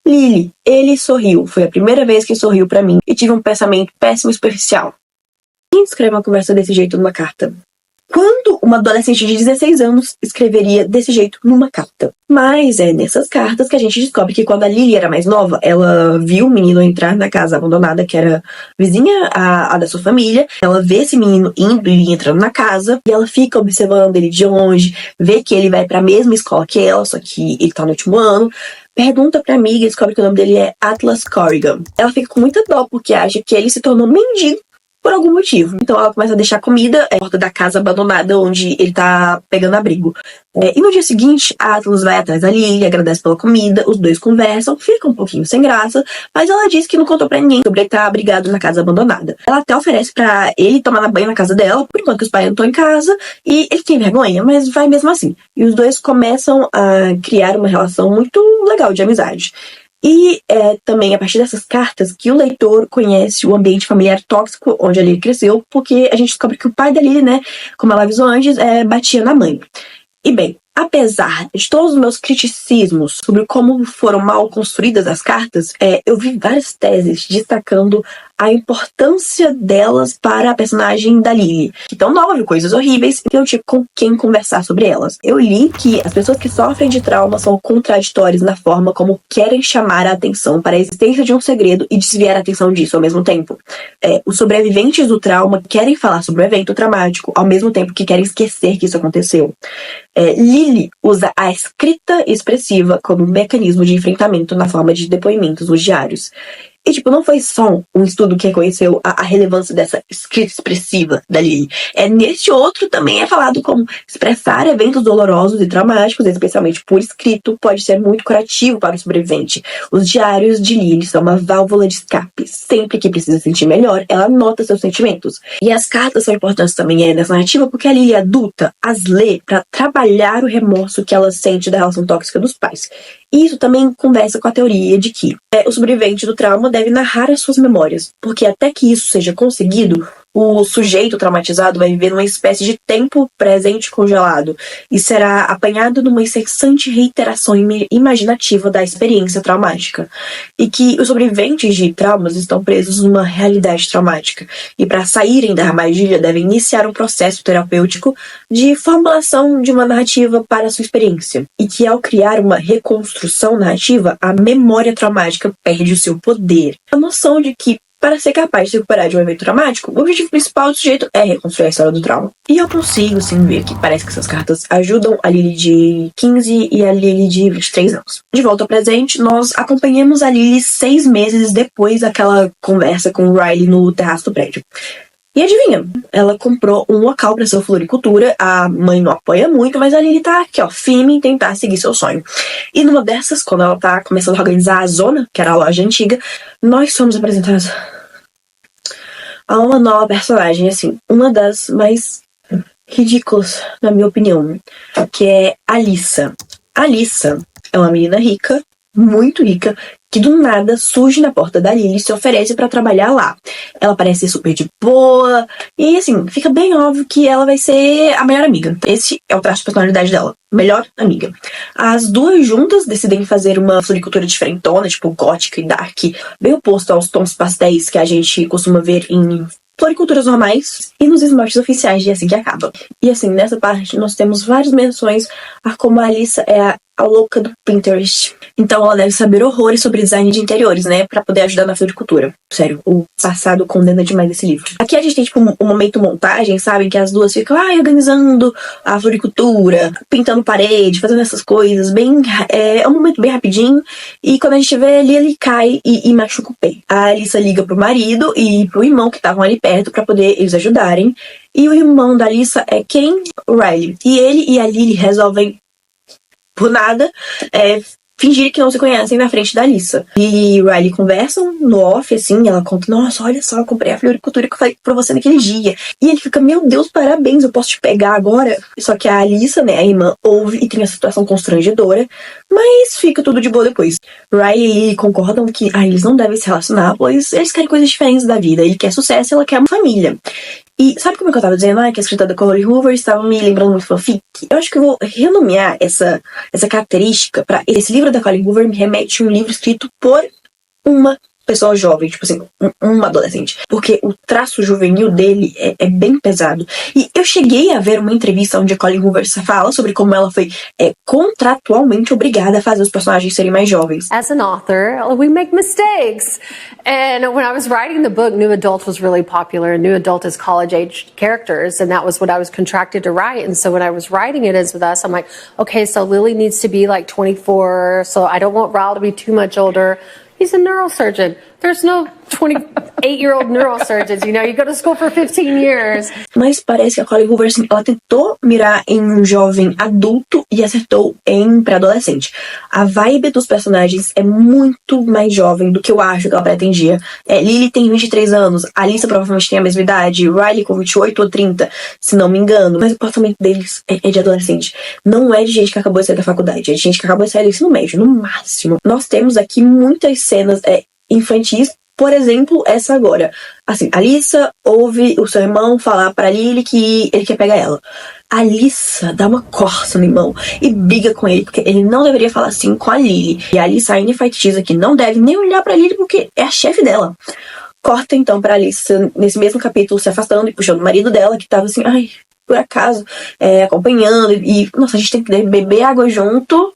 [SPEAKER 3] Lily. Ele sorriu. Foi a primeira vez que sorriu pra mim e tive um pensamento péssimo e superficial. Quem escreve uma conversa desse jeito numa carta? Quando uma adolescente de 16 anos escreveria desse jeito numa carta? Mas é nessas cartas que a gente descobre que quando a Lily era mais nova, ela viu o menino entrar na casa abandonada, que era vizinha a da sua família. Ela vê esse menino indo e entrando na casa, e ela fica observando ele de longe, vê que ele vai pra mesma escola que ela, só que ele tá no último ano. Pergunta pra amiga e descobre que o nome dele é Atlas Corrigan. Ela fica com muita dó porque acha que ele se tornou mendigo por algum motivo. Então ela começa a deixar comida na porta da casa abandonada onde ele tá pegando abrigo. E no dia seguinte, a Atlas vai atrás da Lily, agradece pela comida, os dois conversam, fica um pouquinho sem graça, mas ela diz que não contou pra ninguém sobre ele estar abrigado na casa abandonada. Ela até oferece pra ele tomar banho na casa dela, por enquanto que os pais não estão em casa, e ele tem vergonha, mas vai mesmo assim. E os dois começam a criar uma relação muito legal de amizade. E é também a partir dessas cartas que o leitor conhece o ambiente familiar tóxico onde a Lily cresceu, porque a gente descobre que o pai da Lily, né, como ela avisou antes, batia na mãe. E bem, apesar de todos os meus criticismos sobre como foram mal construídas as cartas, eu vi várias teses destacando a importância delas para a personagem da Lily, que tão nova, viu coisas horríveis, e eu tinha com quem conversar sobre elas. Eu li que as pessoas que sofrem de trauma são contraditórias na forma como querem chamar a atenção para a existência de um segredo e desviar a atenção disso ao mesmo tempo. Os sobreviventes do trauma querem falar sobre o evento traumático, ao mesmo tempo que querem esquecer que isso aconteceu. Lily usa a escrita expressiva como um mecanismo de enfrentamento na forma de depoimentos nos diários. E, não foi só um estudo que reconheceu a relevância dessa escrita expressiva da Lily. Neste outro também é falado como expressar eventos dolorosos e traumáticos, especialmente por escrito, pode ser muito curativo para o sobrevivente. Os diários de Lily são uma válvula de escape. Sempre que precisa sentir melhor, ela anota seus sentimentos. E as cartas são importantes também nessa narrativa, porque a Lily adulta as lê para trabalhar o remorso que ela sente da relação tóxica dos pais. E isso também conversa com a teoria de que o sobrevivente do trauma deve narrar as suas memórias, porque até que isso seja conseguido, o sujeito traumatizado vai viver numa espécie de tempo presente congelado e será apanhado numa incessante reiteração imaginativa da experiência traumática. E que os sobreviventes de traumas estão presos numa realidade traumática e para saírem da armadilha devem iniciar um processo terapêutico de formulação de uma narrativa para a sua experiência. E que ao criar uma reconstrução narrativa, a memória traumática perde o seu poder. A noção de que para ser capaz de se recuperar de um evento traumático, o objetivo principal do sujeito é reconstruir a história do trauma. E eu consigo, sim, ver que parece que essas cartas ajudam a Lily de 15 e a Lily de 23 anos. De volta ao presente, nós acompanhamos a Lily 6 meses depois daquela conversa com o Riley no terraço do prédio. E adivinha, ela comprou um local para sua floricultura, a mãe não apoia muito, mas a Lily tá aqui, firme em tentar seguir seu sonho. E numa dessas, quando ela tá começando a organizar a zona, que era a loja antiga, nós somos apresentados a uma nova personagem, uma das mais ridículos, na minha opinião, que é a Alissa. A Alissa é uma menina rica, muito rica, que do nada surge na porta da Lily e se oferece pra trabalhar lá. Ela parece super de boa, e assim, fica bem óbvio que ela vai ser a melhor amiga. Esse é o traço de personalidade dela, melhor amiga. As duas juntas decidem fazer uma floricultura diferentona, tipo gótica e dark, bem oposto aos tons pastéis que a gente costuma ver em floriculturas normais e nos esmaltes oficiais de Assim que Acaba. E assim, nessa parte nós temos várias menções a como a Alissa é a louca do Pinterest. Então ela deve saber horrores sobre design de interiores, né? Pra poder ajudar na floricultura. Sério, o passado condena demais esse livro. Aqui a gente tem tipo um momento montagem, sabe? Que as duas ficam organizando a floricultura, pintando parede, fazendo essas coisas. É um momento bem rapidinho. E quando a gente vê ali, ele cai e machuca o pé. A Alissa liga pro marido e pro irmão que estavam ali perto pra poder eles ajudarem. E o irmão da Alissa é quem? O Riley. E ele e a Lily resolvem por nada, fingir que não se conhecem na frente da Alissa. E o Riley conversam no off, assim, ela conta, nossa, olha só, eu comprei a floricultura que eu falei pra você naquele dia. E ele fica, meu Deus, parabéns, eu posso te pegar agora? Só que a Alissa, né, a irmã, ouve e tem a situação constrangedora, mas fica tudo de boa depois. Riley e Lily concordam que eles não devem se relacionar, pois eles querem coisas diferentes da vida. Ele quer sucesso e ela quer uma família. E sabe como é que eu tava dizendo? Que a escrita da Colleen Hoover estava me lembrando muito fanfic? Eu acho que eu vou renomear essa característica pra... Esse livro da Colleen Hoover me remete a um livro escrito por uma pessoa jovem, tipo assim, uma adolescente. Porque o traço juvenil dele é bem pesado. E eu cheguei a ver uma entrevista onde a Colleen Hoover fala sobre como ela foi contratualmente obrigada a fazer os personagens serem mais jovens.
[SPEAKER 6] As an author, we make mistakes. And when I was writing the book, New Adult was really popular. New Adult is college-age characters, and that was what I was contracted to write. And so when I was writing it as with us, I'm like, okay, so Lily needs to be like 24, so I don't want Ral to be too much older. He's a neurosurgeon. There's no 28-year-old neurosurgeons, you know, you go to school for 15 years.
[SPEAKER 3] Mas parece que a Colleen Hoover, assim, ela tentou mirar em um jovem adulto e acertou em pré-adolescente. A vibe dos personagens é muito mais jovem do que eu acho que ela pretendia. Lily tem 23 anos, Alissa provavelmente tem a mesma idade, Riley com 28 ou 30, se não me engano. Mas o comportamento deles é de adolescente. Não é de gente que acabou de sair da faculdade, é de gente que acabou de sair do ensino médio, no máximo. Nós temos aqui muitas cenas infantis, por exemplo, essa agora. Assim, Alissa ouve o seu irmão falar pra Lily que ele quer pegar ela. Alissa dá uma corça no irmão e briga com ele, porque ele não deveria falar assim com a Lily. E a Alissa ainda enfatiza que não deve nem olhar pra Lily porque é a chefe dela. Corta então pra Alissa, nesse mesmo capítulo, se afastando e puxando o marido dela, que tava assim, por acaso, acompanhando. E, nossa, a gente tem que beber água junto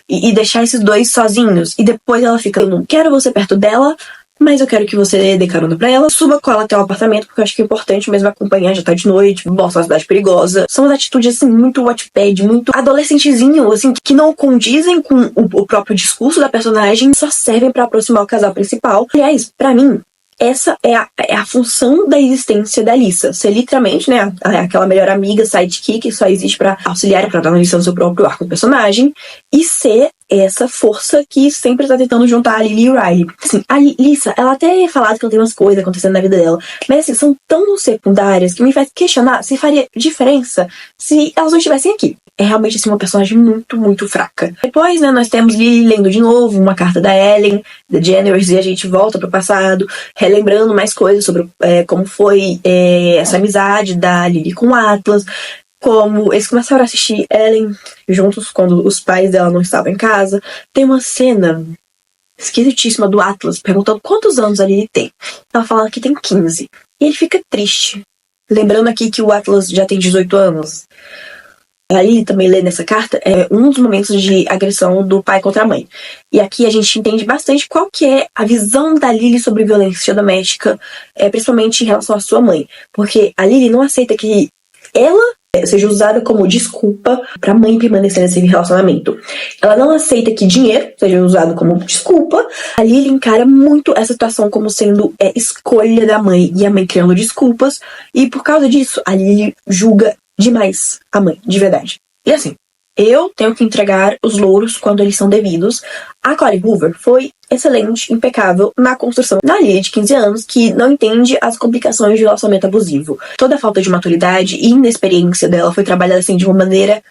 [SPEAKER 3] e deixar esses dois sozinhos. E depois ela fica, eu não quero você perto dela, mas eu quero que você dê carona pra ela, suba com ela até o apartamento, porque eu acho que é importante mesmo acompanhar, já tá de noite, mostra uma cidade perigosa. São as atitudes, assim, muito Wattpad, muito adolescentezinho, assim, que não condizem com o próprio discurso da personagem, só servem pra aproximar o casal principal. Aliás, pra mim, essa é a função da existência da Alissa. Ser literalmente, né, aquela melhor amiga, sidekick, que só existe pra auxiliar, pra dar uma lição do seu próprio arco do personagem, e ser essa força que sempre tá tentando juntar a Lily e o Riley. Assim, a Alissa, ela até é falado que não tem umas coisas acontecendo na vida dela, mas assim, são tão secundárias que me faz questionar se faria diferença se elas não estivessem aqui. É realmente, assim, uma personagem muito, muito fraca. Depois, né, nós temos Lily lendo de novo uma carta da Ellen, da Jennifer, e a gente volta pro passado, relembrando mais coisas sobre como foi essa amizade da Lily com o Atlas, como eles começaram a assistir Ellen juntos quando os pais dela não estavam em casa. Tem uma cena esquisitíssima do Atlas perguntando quantos anos a Lily tem. Ela fala que tem 15. E ele fica triste. Lembrando aqui que o Atlas já tem 18 anos. A Lily também lê nessa carta um dos momentos de agressão do pai contra a mãe. E aqui a gente entende bastante qual que é a visão da Lily sobre violência doméstica, principalmente em relação à sua mãe. Porque a Lily não aceita que ela seja usada como desculpa para a mãe permanecer nesse relacionamento. Ela não aceita que dinheiro seja usado como desculpa. A Lily encara muito essa situação como sendo escolha da mãe, e a mãe criando desculpas. E por causa disso, a Lily julga demais a mãe, de verdade. E assim, eu tenho que entregar os louros quando eles são devidos. A Colleen Hoover foi excelente, impecável na construção da Lily de 15 anos, que não entende as complicações de relacionamento abusivo. Toda a falta de maturidade e inexperiência dela foi trabalhada assim de uma maneira,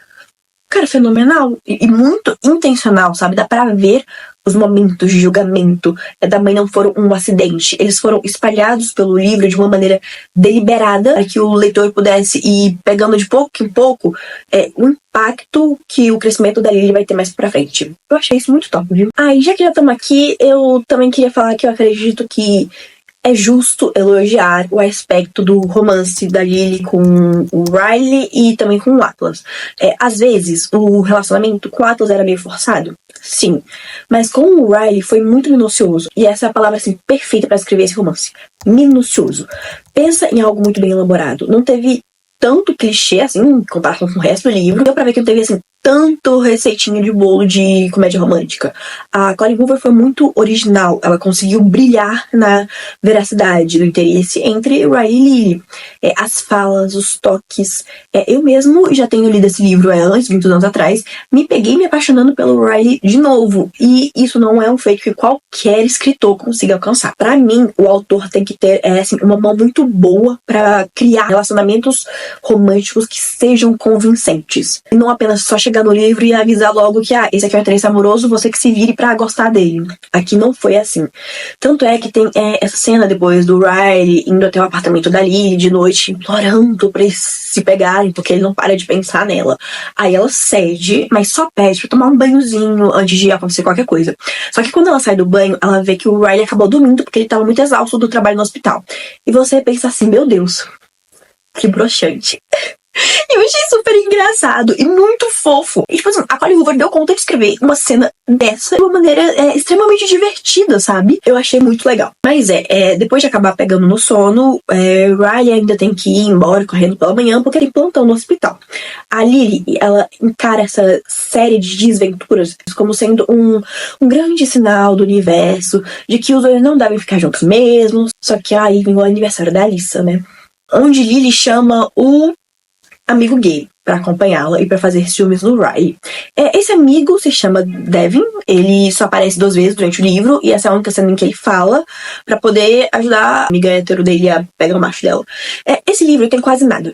[SPEAKER 3] cara, fenomenal e muito intencional, sabe? Dá pra ver os momentos de julgamento da mãe não foram um acidente. Eles foram espalhados pelo livro de uma maneira deliberada para que o leitor pudesse ir pegando de pouco em pouco o impacto que o crescimento da Lily vai ter mais pra frente. Eu achei isso muito top, viu? E já que já estamos aqui, eu também queria falar que eu acredito que é justo elogiar o aspecto do romance da Lily com o Riley e também com o Atlas. Às vezes, o relacionamento com o Atlas era meio forçado. Sim. Mas com o Riley foi muito minucioso. E essa é a palavra assim, perfeita para escrever esse romance. Minucioso. Pensa em algo muito bem elaborado. Não teve tanto clichê, assim, em comparação com o resto do livro. Deu pra ver que não teve, assim, tanto receitinha de bolo de comédia romântica. A Colleen Hoover foi muito original. Ela conseguiu brilhar na veracidade do interesse entre Riley e Lily. As falas, os toques. Eu mesmo já tenho lido esse livro antes, muitos anos atrás. Me peguei me apaixonando pelo Riley de novo. E isso não é um feito que qualquer escritor consiga alcançar. Pra mim, o autor tem que ter assim, uma mão muito boa pra criar relacionamentos românticos que sejam convincentes. E não apenas só chegar no livro e avisar logo que esse aqui é um interesse amoroso, você que se vire pra gostar dele. Aqui não foi assim. Tanto é que tem essa cena depois do Riley indo até o apartamento da Lily de noite, implorando pra eles se pegarem, porque ele não para de pensar nela. Aí ela cede, mas só pede pra tomar um banhozinho antes de acontecer qualquer coisa. Só que quando ela sai do banho, ela vê que o Riley acabou dormindo porque ele tava muito exausto do trabalho no hospital. E você pensa assim, meu Deus, que broxante. E eu achei super engraçado e muito fofo. E tipo assim, a Colleen Hoover deu conta de escrever uma cena dessa de uma maneira extremamente divertida, sabe? Eu achei muito legal. Mas depois de acabar pegando no sono, Riley ainda tem que ir embora correndo pela manhã porque tem plantão no hospital. A Lily, ela encara essa série de desventuras como sendo um grande sinal do universo de que os dois não devem ficar juntos mesmo. Só que aí vem o aniversário da Alyssa, né? Onde Lily chama o amigo gay pra acompanhá-la e pra fazer ciúmes no Riley. Esse amigo se chama Devin, ele só aparece 2 vezes durante o livro e essa é a única cena em que ele fala pra poder ajudar a amiga hétero dele a pegar o macho dela. Esse livro tem quase nada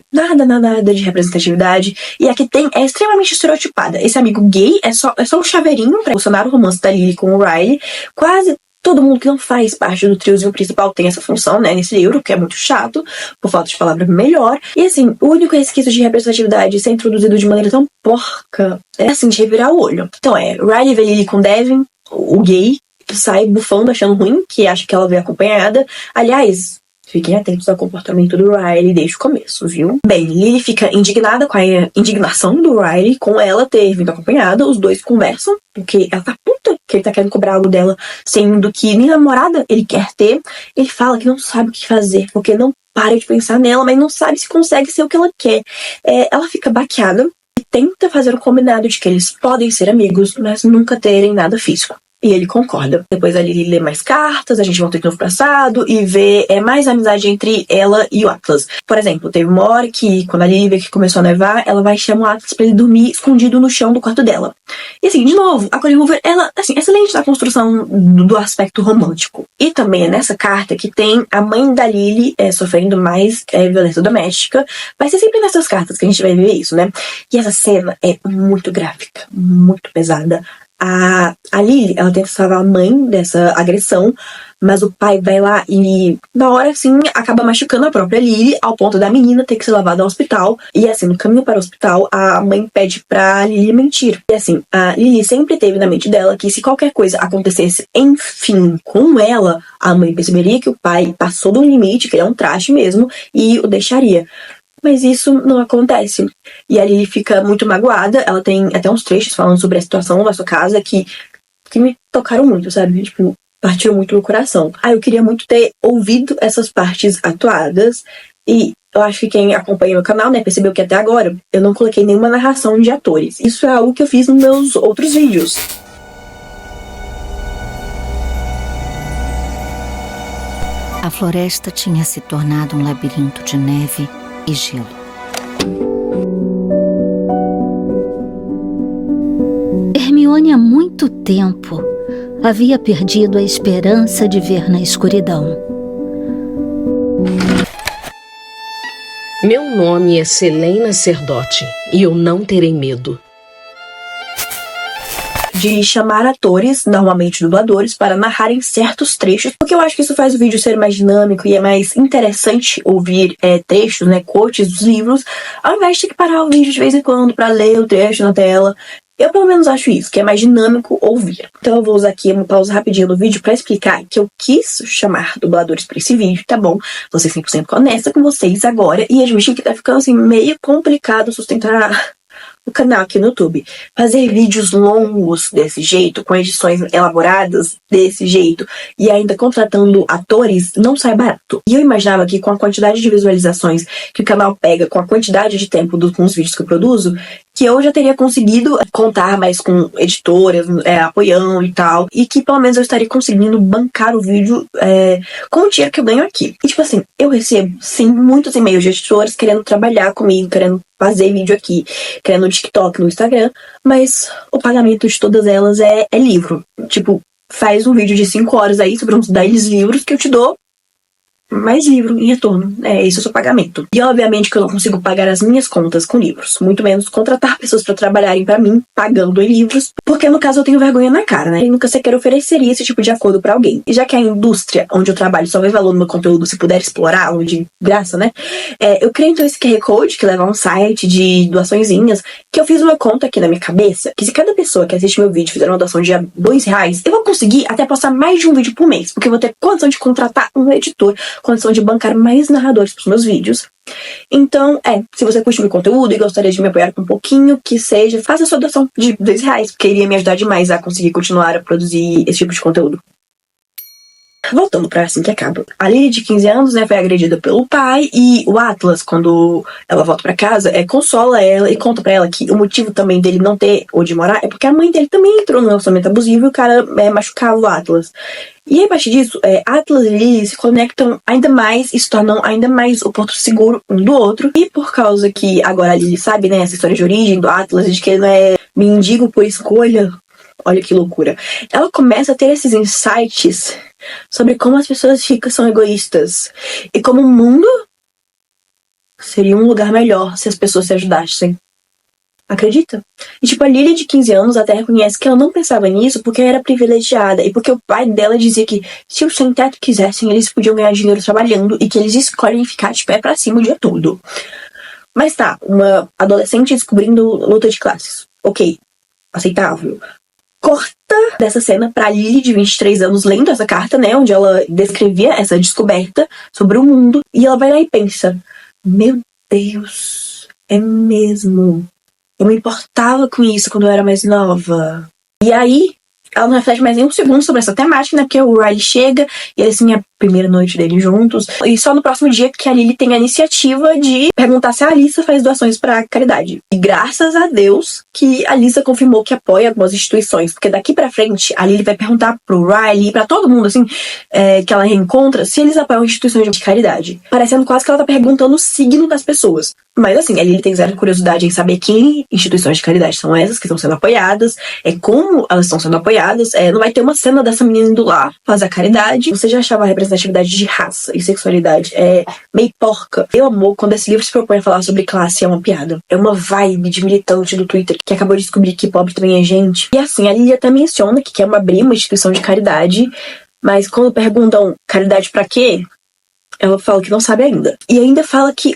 [SPEAKER 3] de representatividade e a que tem é extremamente estereotipada. Esse amigo gay é só um chaveirinho pra funcionar o romance da Lily com o Riley. Quase todo mundo que não faz parte do triozinho principal tem essa função, né, nesse livro, que é muito chato, por falta de palavra melhor. E assim, o único resquício de representatividade ser introduzido de maneira tão porca é assim, de revirar o olho. Então Riley vê Lily com Devin, o gay, sai bufando, achando ruim, que acha que ela veio acompanhada. Aliás, fiquem atentos ao comportamento do Riley desde o começo, viu? Bem, Lily fica indignada com a indignação do Riley com ela ter vindo acompanhada. Os dois conversam, porque ela tá puta que ele tá querendo cobrar algo dela, sendo que nem namorada ele quer ter. Ele fala que não sabe o que fazer, porque não para de pensar nela, mas não sabe se consegue ser o que ela quer. Ela fica baqueada e tenta fazer o combinado de que eles podem ser amigos, mas nunca terem nada físico. E ele concorda. Depois a Lily lê mais cartas, a gente volta de novo pro passado e vê mais amizade entre ela e o Atlas. Por exemplo, teve uma hora que, quando a Lily vê que começou a nevar, ela vai chamar o Atlas pra ele dormir escondido no chão do quarto dela. E assim, de novo, a Colleen Hoover, ela, assim, excelente na construção do aspecto romântico. E também é nessa carta que tem a mãe da Lily sofrendo mais violência doméstica. Vai ser sempre nessas cartas que a gente vai ver isso, né? E essa cena é muito gráfica, muito pesada. A Lily, ela tenta salvar a mãe dessa agressão, mas o pai vai lá e, na hora, assim, acaba machucando a própria Lily, ao ponto da menina ter que ser levada ao hospital. E, assim, no caminho para o hospital, a mãe pede pra Lily mentir. E, assim, a Lily sempre teve na mente dela que se qualquer coisa acontecesse, enfim, com ela, a mãe perceberia que o pai passou do limite, que ele é um traste mesmo, e o deixaria. Mas isso não acontece. E a Lily fica muito magoada. Ela tem até uns trechos falando sobre a situação da sua casa que me tocaram muito, sabe? Tipo, partiram muito no coração. Eu queria muito ter ouvido essas partes atuadas. E eu acho que quem acompanha meu canal, né, percebeu que até agora eu não coloquei nenhuma narração de atores. Isso é algo que eu fiz nos meus outros vídeos.
[SPEAKER 9] A floresta tinha se tornado um labirinto de neve e gelo. Hermione há muito tempo havia perdido a esperança de ver na escuridão.
[SPEAKER 10] Meu nome é Selena Serdotti e eu não terei medo
[SPEAKER 3] de chamar atores, normalmente dubladores, para narrarem certos trechos, porque eu acho que isso faz o vídeo ser mais dinâmico e é mais interessante ouvir trechos, quotes dos livros, ao invés de ter que parar o vídeo de vez em quando para ler o trecho na tela. Eu pelo menos acho isso, que é mais dinâmico ouvir. Então eu vou usar aqui uma pausa rapidinho no vídeo para explicar que eu quis chamar dubladores para esse vídeo, tá bom? Vou ser 100% honesta com vocês agora e admitir que tá ficando assim meio complicado sustentar o canal aqui no YouTube. Fazer vídeos longos desse jeito, com edições elaboradas desse jeito, e ainda contratando atores, não sai barato. E eu imaginava que com a quantidade de visualizações que o canal pega, com a quantidade de tempo com os vídeos que eu produzo, que eu já teria conseguido contar mais com editoras, apoiando e tal, e que pelo menos eu estaria conseguindo bancar o vídeo com o dinheiro que eu ganho aqui. E tipo assim, eu recebo, sim, muitos e-mails de editores querendo trabalhar comigo, querendo fazer vídeo aqui, querendo no TikTok, no Instagram, mas o pagamento de todas elas é livro. Tipo, faz um vídeo de 5 horas aí sobre uns 10 livros que eu te dou mais livro em retorno. Esse é o seu pagamento. E obviamente que eu não consigo pagar as minhas contas com livros, muito menos contratar pessoas para trabalharem para mim pagando em livros, porque no caso eu tenho vergonha na cara, E nunca sequer ofereceria esse tipo de acordo para alguém. E já que a indústria onde eu trabalho só vê valor no meu conteúdo se puder explorar, de graça, eu criei então esse QR Code que leva a um site de doaçõezinhas, que eu fiz uma conta aqui na minha cabeça, que se cada pessoa que assiste meu vídeo fizer uma doação de R$2, eu vou conseguir até postar mais de um vídeo por mês, porque eu vou ter condição de contratar um editor, condição de bancar mais narradores para os meus vídeos. Então, se você curte meu conteúdo e gostaria de me apoiar com um pouquinho, que seja, faça a sua doação de R$2, porque iria me ajudar demais a conseguir continuar a produzir esse tipo de conteúdo. Voltando pra assim que acaba. A Lily, de 15 anos, foi agredida pelo pai, e o Atlas, quando ela volta pra casa, consola ela e conta pra ela que o motivo também dele não ter onde morar é porque a mãe dele também entrou no relacionamento abusivo e o cara machucava o Atlas. E aí, a partir disso, Atlas e Lily se conectam ainda mais e se tornam ainda mais o porto seguro um do outro. E por causa que agora a Lily sabe, essa história de origem do Atlas e de que ele não é mendigo por escolha, olha que loucura, ela começa a ter esses insights sobre como as pessoas ricas são egoístas e como o mundo seria um lugar melhor se as pessoas se ajudassem. Acredita? E a Lily, de 15 anos, até reconhece que ela não pensava nisso porque era privilegiada e porque o pai dela dizia que se os sem-teto quisessem, eles podiam ganhar dinheiro trabalhando e que eles escolhem ficar de pé pra cima o dia todo. Mas tá, uma adolescente descobrindo luta de classes. Ok, aceitável. Corta dessa cena pra Lily, de 23 anos, lendo essa carta, onde ela descrevia essa descoberta sobre o mundo, e ela vai lá e pensa, meu Deus, é mesmo. Eu me importava com isso quando eu era mais nova. E aí, ela não reflete mais nem um segundo sobre essa temática, porque o Riley chega e ele, assim, é a primeira noite deles juntos. E só no próximo dia que a Lily tem a iniciativa de perguntar se a Alyssa faz doações pra caridade. E graças a Deus que a Alyssa confirmou que apoia algumas instituições, porque daqui pra frente a Lily vai perguntar pro Riley e pra todo mundo, assim, que ela reencontra, se eles apoiam instituições de caridade. Parecendo quase que ela tá perguntando o signo das pessoas. Mas assim, a Lily tem zero curiosidade em saber que instituições de caridade são essas que estão sendo apoiadas, como elas estão sendo apoiadas. Não vai ter uma cena dessa menina indo lá fazer a caridade. Você já achava a representatividade de raça e sexualidade meio porca. Eu amo quando esse livro se propõe a falar sobre classe, é uma piada. É uma vibe de militante do Twitter que acabou de descobrir que pobre também é gente. E assim, a Lily até menciona que quer abrir uma instituição de caridade, mas quando perguntam caridade pra quê? Ela fala que não sabe ainda. E ainda fala que,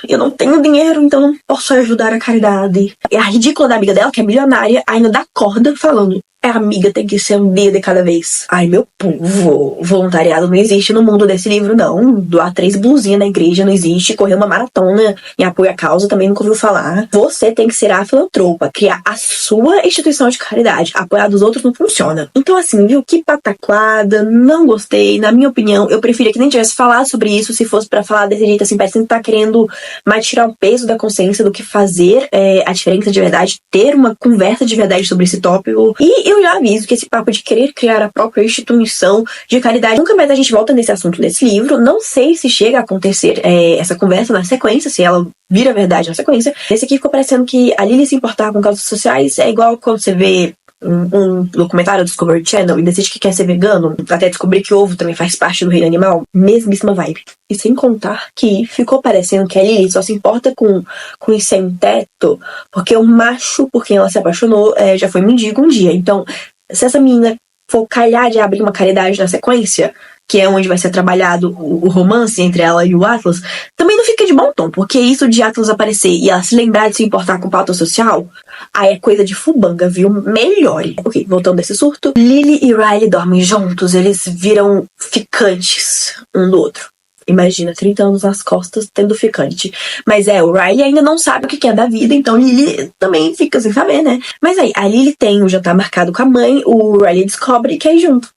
[SPEAKER 3] eu não tenho dinheiro, então não posso ajudar a caridade. E a ridícula da amiga dela, que é milionária, ainda dá corda falando, amiga, tem que ser um dia de cada vez. Ai, meu povo, voluntariado não existe no mundo desse livro, não. Doar 3 blusinhas na igreja não existe. Correr uma maratona em apoio à causa também nunca ouviu falar. Você tem que ser a filantropa, criar a sua instituição de caridade. Apoiar dos outros não funciona. Então assim, viu, que pataquada, não gostei. Na minha opinião, eu preferia que nem tivesse falado sobre isso se fosse pra falar desse jeito, assim, parece que tá querendo mais tirar o peso da consciência do que fazer a diferença de verdade, ter uma conversa de verdade sobre esse tópico. E eu já aviso que esse papo de querer criar a própria instituição de caridade, nunca mais a gente volta nesse assunto nesse livro. Não sei se chega a acontecer essa conversa na sequência, se ela vira verdade na sequência. Esse aqui ficou parecendo que a Lily se importar com causas sociais é igual quando você vê um documentário do Discovery Channel e decide que quer ser vegano, até descobrir que o ovo também faz parte do reino animal, mesmíssima vibe. E sem contar que ficou parecendo que a Lily só se importa com o sem-teto porque o macho por quem ela se apaixonou já foi mendigo um dia. Então, se essa menina for calhar de abrir uma caridade na sequência, que é onde vai ser trabalhado o romance entre ela e o Atlas, também não fica de bom tom, porque isso de Atlas aparecer e ela se lembrar de se importar com pauta social, aí é coisa de fubanga, viu? Melhore. Ok, voltando desse surto, Lily e Riley dormem juntos, eles viram ficantes um do outro. Imagina, 30 anos nas costas tendo ficante. Mas o Riley ainda não sabe o que é da vida, então Lily também fica sem saber, né? Mas aí, a Lily tem o jantar marcado com a mãe, o Riley descobre que é junto.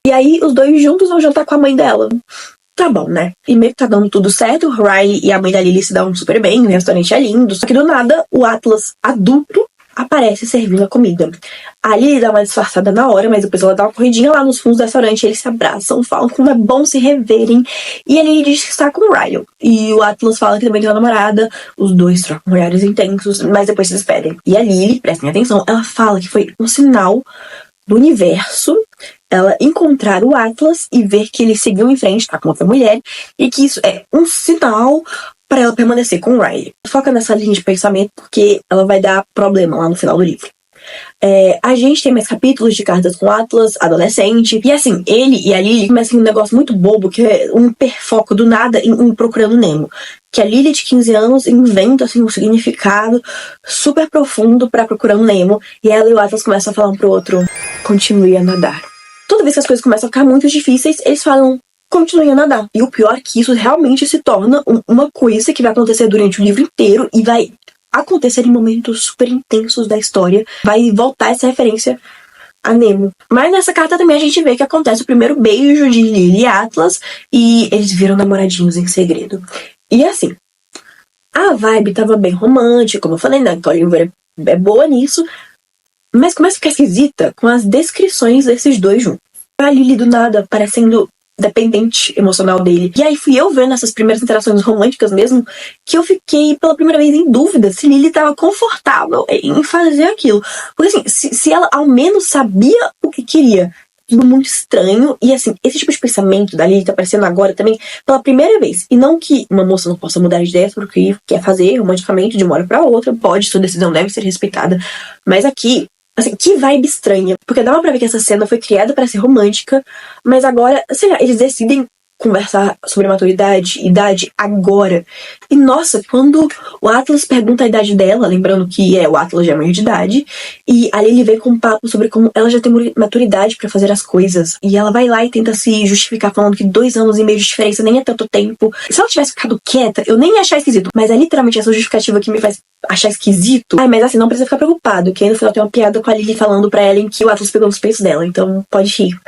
[SPEAKER 3] E aí, os dois juntos vão jantar com a mãe dela. Tá bom, né? E meio que tá dando tudo certo, o Riley e a mãe da Lily se dão super bem, o restaurante é lindo. Só que do nada, o Atlas adulto aparece servindo a comida. A Lily dá uma disfarçada na hora, mas depois ela dá uma corridinha lá nos fundos do restaurante, eles se abraçam, falam como é bom se reverem. E a Lily diz que está com o Riley. E o Atlas fala que também tem uma namorada, os dois trocam olhares intensos, mas depois se despedem. E a Lily, prestem atenção, ela fala que foi um sinal do universo ela encontrar o Atlas e ver que ele seguiu em frente, tá com outra mulher, e que isso é um sinal para ela permanecer com o Riley. Foca nessa linha de pensamento porque ela vai dar problema lá no final do livro. A gente tem mais capítulos de cartas com o Atlas, adolescente, e assim, ele e a Lily começam um negócio muito bobo, que é um hiperfoco do nada em Procurando Nemo. Que a Lily, de 15 anos, inventa assim, um significado super profundo pra Procurando Nemo, e ela e o Atlas começam a falar um pro outro: continue a nadar. Toda vez que as coisas começam a ficar muito difíceis, eles falam: continue a nadar. E o pior é que isso realmente se torna uma coisa que vai acontecer durante o livro inteiro e vai acontecer em momentos super intensos da história. Vai voltar essa referência a Nemo. Mas nessa carta também a gente vê que acontece o primeiro beijo de Lily e Atlas e eles viram namoradinhos em segredo. E assim, a vibe tava bem romântica, como eu falei, né? A Oliver é boa nisso, mas começa a ficar esquisita com as descrições desses dois juntos. A Lily do nada parecendo dependente emocional dele. E aí fui eu vendo essas primeiras interações românticas mesmo, que eu fiquei pela primeira vez em dúvida se Lily estava confortável em fazer aquilo. Porque assim, se ela ao menos sabia o que queria, tudo muito estranho. E assim, esse tipo de pensamento da Lily tá aparecendo agora também pela primeira vez. E não que uma moça não possa mudar de ideia sobre o que quer fazer romanticamente de uma hora pra outra, pode, sua decisão deve ser respeitada. Mas aqui, assim, que vibe estranha. Porque dava pra ver que essa cena foi criada pra ser romântica, mas agora, sei lá, eles decidem conversar sobre maturidade, idade, agora. E nossa, quando o Atlas pergunta a idade dela, lembrando que o Atlas já é maior de idade, e ali ele vem com um papo sobre como ela já tem maturidade pra fazer as coisas. E ela vai lá e tenta se justificar falando que 2 anos e meio de diferença nem é tanto tempo. Se ela tivesse ficado quieta, eu nem ia achar esquisito. Mas é literalmente essa justificativa que me faz achar esquisito. Mas assim, não precisa ficar preocupado, que aí no final tem uma piada com a Lily falando pra Ellen que o Atlas pegou nos peitos dela, então pode rir.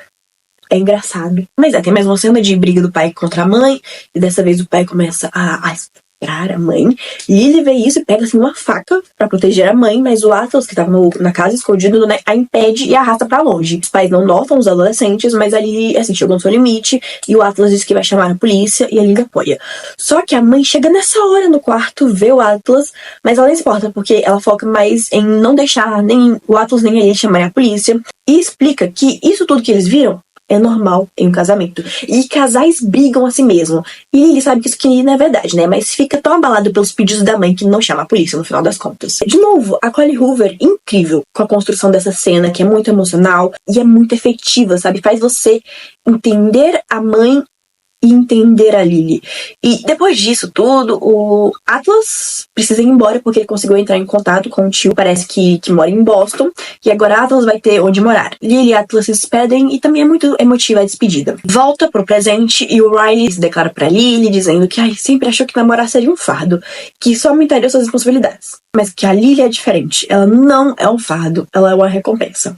[SPEAKER 3] É engraçado. Mas tem mais uma cena de briga do pai contra a mãe, e dessa vez o pai começa a esperar a mãe. Lily vê isso e pega assim uma faca pra proteger a mãe, mas o Atlas, que tava na casa escondido, né, a impede e arrasta pra longe. Os pais não notam os adolescentes, mas a Lily, assim, chegou no seu limite, e o Atlas diz que vai chamar a polícia, e a Lily apoia. Só que a mãe chega nessa hora no quarto, vê o Atlas, mas ela não se importa, porque ela foca mais em não deixar nem o Atlas nem a Lily chamarem a polícia, e explica que isso tudo que eles viram é normal em um casamento. E casais brigam a si mesmo. E ele sabe que isso aqui não é verdade, né? Mas fica tão abalado pelos pedidos da mãe que não chama a polícia no final das contas. De novo, a Colleen Hoover, incrível com a construção dessa cena, que é muito emocional e é muito efetiva, sabe? Faz você entender a mãe e entender a Lily. E depois disso tudo, o Atlas precisa ir embora porque ele conseguiu entrar em contato com o tio, parece que mora em Boston, e agora Atlas vai ter onde morar. Lily e Atlas se despedem e também é muito emotiva a despedida. Volta pro presente e o Riley se declara pra Lily dizendo que sempre achou que namorar seria um fardo, que só aumentaria suas responsabilidades. Mas que a Lily é diferente, ela não é um fardo, ela é uma recompensa.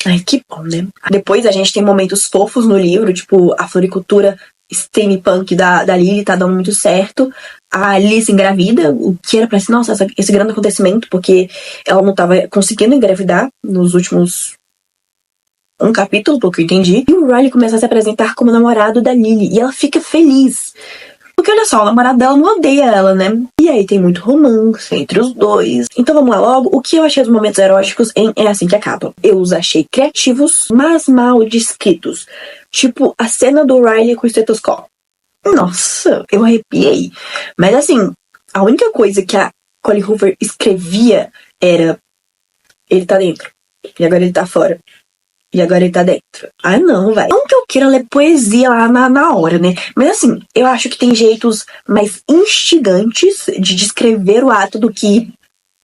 [SPEAKER 3] Ai, que bom, né? Depois a gente tem momentos fofos no livro, tipo a floricultura steampunk da Lily tá dando muito certo. A Lily se engravida, o que era pra ser, nossa, esse grande acontecimento, porque ela não tava conseguindo engravidar nos últimos um capítulo, pelo que eu entendi. E o Riley começa a se apresentar como namorado da Lily, e ela fica feliz. Porque olha só, o namorado dela não odeia ela, né? E aí tem muito romance entre os dois. Então vamos lá logo. O que eu achei dos momentos eróticos em É Assim Que Acaba? Eu os achei criativos, mas mal descritos. Tipo a cena do Riley com o estetoscópio. Nossa, eu arrepiei. Mas assim, a única coisa que a Colleen Hoover escrevia era: ele tá dentro, e agora ele tá fora, e agora ele tá dentro. Ah, não, velho. Não que eu queira ler poesia lá na hora, né? Mas assim, eu acho que tem jeitos mais instigantes de descrever o ato do que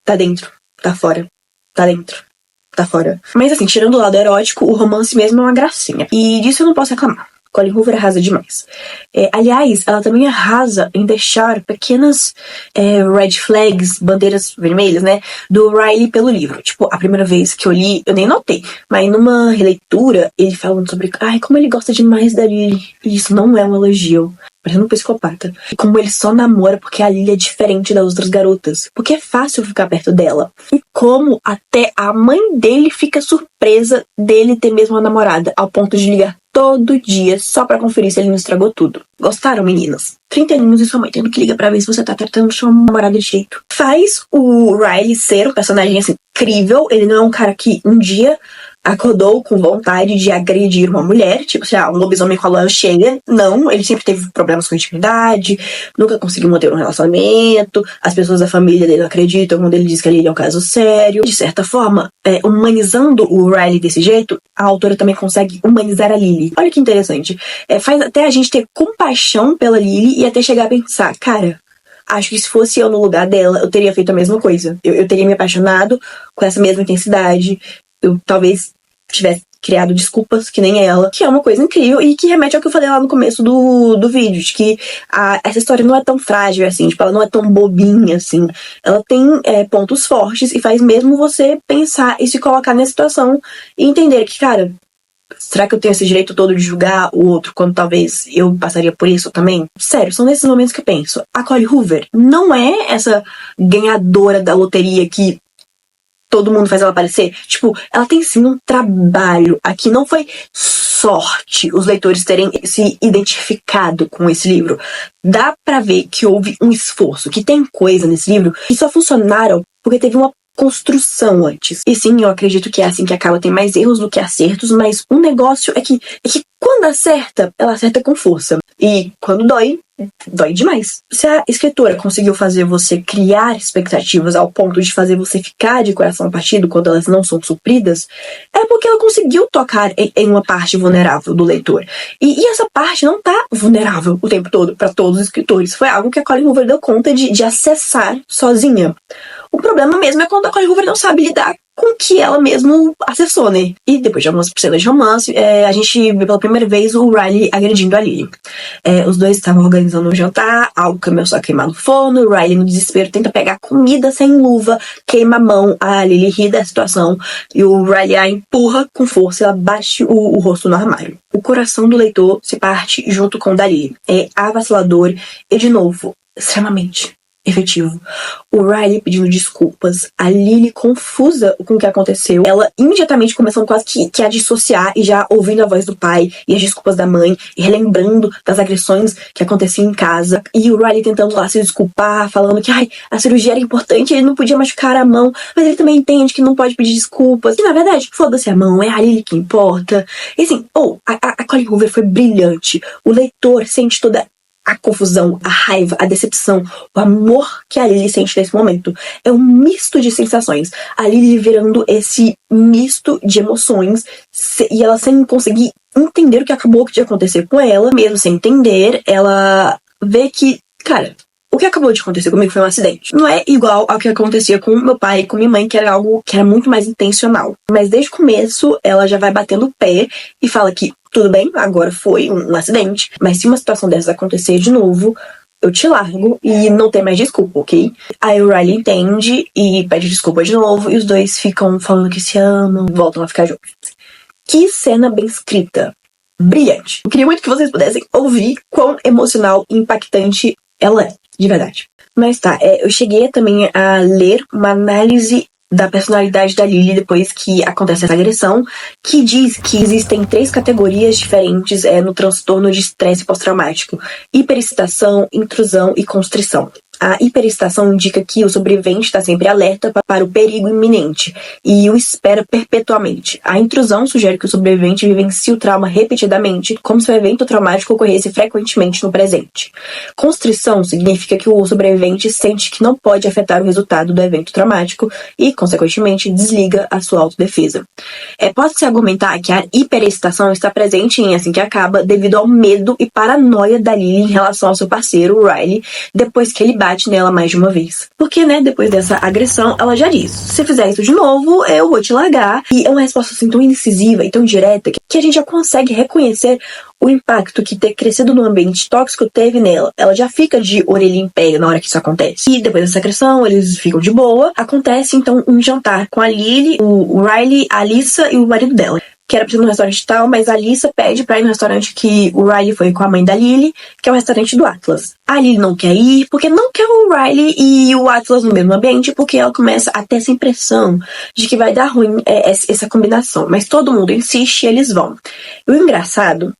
[SPEAKER 3] tá dentro, tá fora, tá dentro, tá fora. Mas assim, tirando o lado erótico, o romance mesmo é uma gracinha. E disso eu não posso reclamar. Colleen Hoover arrasa demais. Aliás, ela também arrasa em deixar pequenas red flags, bandeiras vermelhas, né, do Riley pelo livro. Tipo, a primeira vez que eu li, eu nem notei, mas numa releitura, ele falando sobre como ele gosta demais da Lily. E isso não é um elogio, parecendo um psicopata. E como ele só namora porque a Lily é diferente das outras garotas, porque é fácil ficar perto dela. E como até a mãe dele fica surpresa dele ter mesmo uma namorada, ao ponto de ligar todo dia só pra conferir se ele não estragou tudo. Gostaram, meninas? 30 aninhos e sua mãe tendo que ligar pra ver se você tá tratando sua namorada de jeito. Faz o Riley ser um personagem assim incrível. Ele não é um cara que um dia acordou com vontade de agredir uma mulher, tipo, sei lá, um lobisomem com a lua cheia. Não, ele sempre teve problemas com intimidade, nunca conseguiu manter um relacionamento, as pessoas da família dele não acreditam quando ele diz que ele é um caso sério. De certa forma, humanizando o Riley desse jeito, a autora também consegue humanizar a Lily. Olha que interessante. Faz até a gente ter compaixão pela Lily e até chegar a pensar, cara, acho que se fosse eu no lugar dela, eu teria feito a mesma coisa. Eu teria me apaixonado com essa mesma intensidade. Eu talvez tivesse criado desculpas que nem ela, que é uma coisa incrível e que remete ao que eu falei lá no começo do vídeo, de que essa história não é tão frágil assim, tipo, ela não é tão bobinha assim. Ela tem pontos fortes e faz mesmo você pensar e se colocar nessa situação e entender que, cara, será que eu tenho esse direito todo de julgar o outro quando talvez eu passaria por isso também? Sério, são nesses momentos que eu penso. A Colleen Hoover não é essa ganhadora da loteria que todo mundo faz ela aparecer. Tipo, ela tem sim um trabalho aqui. Não foi sorte os leitores terem se identificado com esse livro. Dá pra ver que houve um esforço, que tem coisa nesse livro que só funcionaram porque teve uma construção antes. E sim, eu acredito que É Assim Que Acaba tem mais erros do que acertos, mas um negócio é que quando acerta, ela acerta com força. E quando dói, dói demais. Se a escritora conseguiu fazer você criar expectativas ao ponto de fazer você ficar de coração partido quando elas não são supridas, é porque ela conseguiu tocar em uma parte vulnerável do leitor. E essa parte não tá vulnerável o tempo todo para todos os escritores. Foi algo que a Colleen Hoover deu conta de acessar sozinha. O problema mesmo é quando a Colleen Hoover não sabe lidar com o que ela mesmo acessou, né? E depois de algumas cenas de romance, a gente vê pela primeira vez o Riley agredindo a Lily. Os dois estavam organizando um jantar, algo começou a queimar no forno, o Riley no desespero tenta pegar comida sem luva, queima a mão, a Lily ri da situação e o Riley a empurra com força e ela bate o rosto no armário. O coração do leitor se parte junto com o da Lily. É avassalador e, de novo, extremamente efetivo. O Riley pedindo desculpas, a Lily confusa com o que aconteceu, ela imediatamente começando quase que a dissociar e já ouvindo a voz do pai e as desculpas da mãe e relembrando das agressões que aconteciam em casa, e o Riley tentando lá se desculpar, falando que a cirurgia era importante, ele não podia machucar a mão, mas ele também entende que não pode pedir desculpas, e na verdade, foda-se a mão, é a Lily que importa. E assim, a Colleen Hoover foi brilhante, o leitor sente toda a confusão, a raiva, a decepção, o amor que a Lily sente nesse momento. É um misto de sensações. A Lily virando esse misto de emoções e ela sem conseguir entender o que acabou de acontecer com ela, mesmo sem entender, ela vê que, cara, o que acabou de acontecer comigo foi um acidente. Não é igual ao que acontecia com meu pai e com minha mãe, que era algo que era muito mais intencional. Mas desde o começo, ela já vai batendo o pé e fala que tudo bem, agora foi um acidente, mas se uma situação dessas acontecer de novo, eu te largo e não tem mais desculpa, ok? Aí o Riley entende e pede desculpa de novo e os dois ficam falando que se amam, voltam a ficar juntos. Que cena bem escrita. Brilhante. Eu queria muito que vocês pudessem ouvir quão emocional e impactante ela é, de verdade. Mas tá, eu cheguei também a ler uma análise da personalidade da Lily depois que acontece essa agressão, que diz que existem 3 categorias diferentes no transtorno de estresse pós-traumático: hiperexcitação, intrusão e constrição. A hiperexcitação indica que o sobrevivente está sempre alerta para o perigo iminente e o espera perpetuamente. A intrusão sugere que o sobrevivente vivencia o trauma repetidamente, como se o evento traumático ocorresse frequentemente no presente. Constrição significa que o sobrevivente sente que não pode afetar o resultado do evento traumático e, consequentemente, desliga a sua autodefesa. Pode-se argumentar que a hiperexcitação está presente em Assim que Acaba devido ao medo e paranoia da Lily em relação ao seu parceiro, o Riley, depois que ele bate nela mais de uma vez. Porque, depois dessa agressão, ela já diz: se fizer isso de novo, eu vou te largar. E é uma resposta assim tão incisiva e tão direta que a gente já consegue reconhecer o impacto que ter crescido num ambiente tóxico teve nela. Ela já fica de orelha em pé na hora que isso acontece. E depois dessa agressão, eles ficam de boa. Acontece, então, um jantar com a Lily, o Riley, a Alyssa e o marido dela, que era pra ir no restaurante tal, mas a Alyssa pede pra ir no restaurante que o Riley foi com a mãe da Lily, que é o restaurante do Atlas. A Lily não quer ir, porque não quer o Riley e o Atlas no mesmo ambiente, porque ela começa a ter essa impressão de que vai dar ruim essa combinação. Mas todo mundo insiste e eles vão. E o engraçado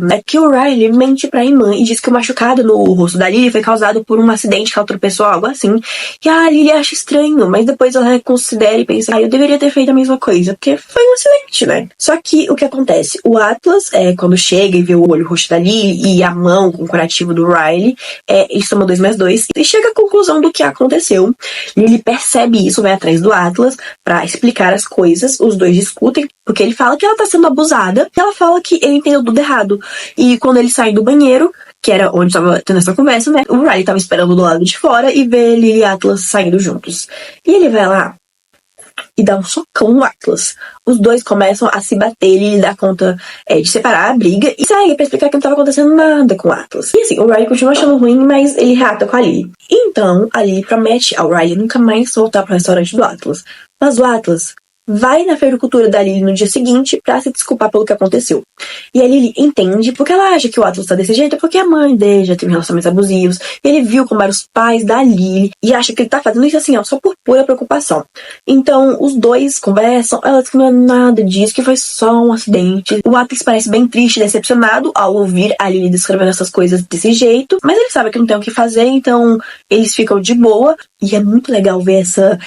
[SPEAKER 3] é que o Riley mente pra irmã e diz que o machucado no rosto da Lily foi causado por um acidente que ela tropeçou, algo assim. E a Lily acha estranho, mas depois ela reconsidera e pensa: eu deveria ter feito a mesma coisa, porque foi um acidente, né? Só que o que acontece? O Atlas, quando chega e vê o olho roxo da Lily e a mão com o curativo do Riley, ele toma 2 mais 2 e chega à conclusão do que aconteceu. Lily percebe isso, vai atrás do Atlas pra explicar as coisas. Os dois discutem, porque ele fala que ela tá sendo abusada e ela fala que ele entendeu tudo errado. E quando ele sai do banheiro, que era onde tava tendo essa conversa, o Riley tava esperando do lado de fora e vê Lily e Atlas saindo juntos. E ele vai lá e dá um socão no Atlas. Os dois começam a se bater, ele dá conta de separar a briga e segue pra explicar que não tava acontecendo nada com o Atlas. E assim, o Riley continua achando ruim, mas ele reata com a Lily. Então, a Lily promete ao Riley nunca mais voltar pro restaurante do Atlas. Mas o Atlas vai na fericultura da Lily no dia seguinte pra se desculpar pelo que aconteceu. E a Lily entende porque ela acha que o Atlas tá desse jeito, porque a mãe dele já teve relacionamentos abusivos, e ele viu como eram os pais da Lily, e acha que ele tá fazendo isso assim, só por pura preocupação. Então, os dois conversam, ela diz que não é nada disso, que foi só um acidente. O Atlas parece bem triste e decepcionado ao ouvir a Lily descrevendo essas coisas desse jeito, mas ele sabe que não tem o que fazer, então eles ficam de boa, e é muito legal ver essa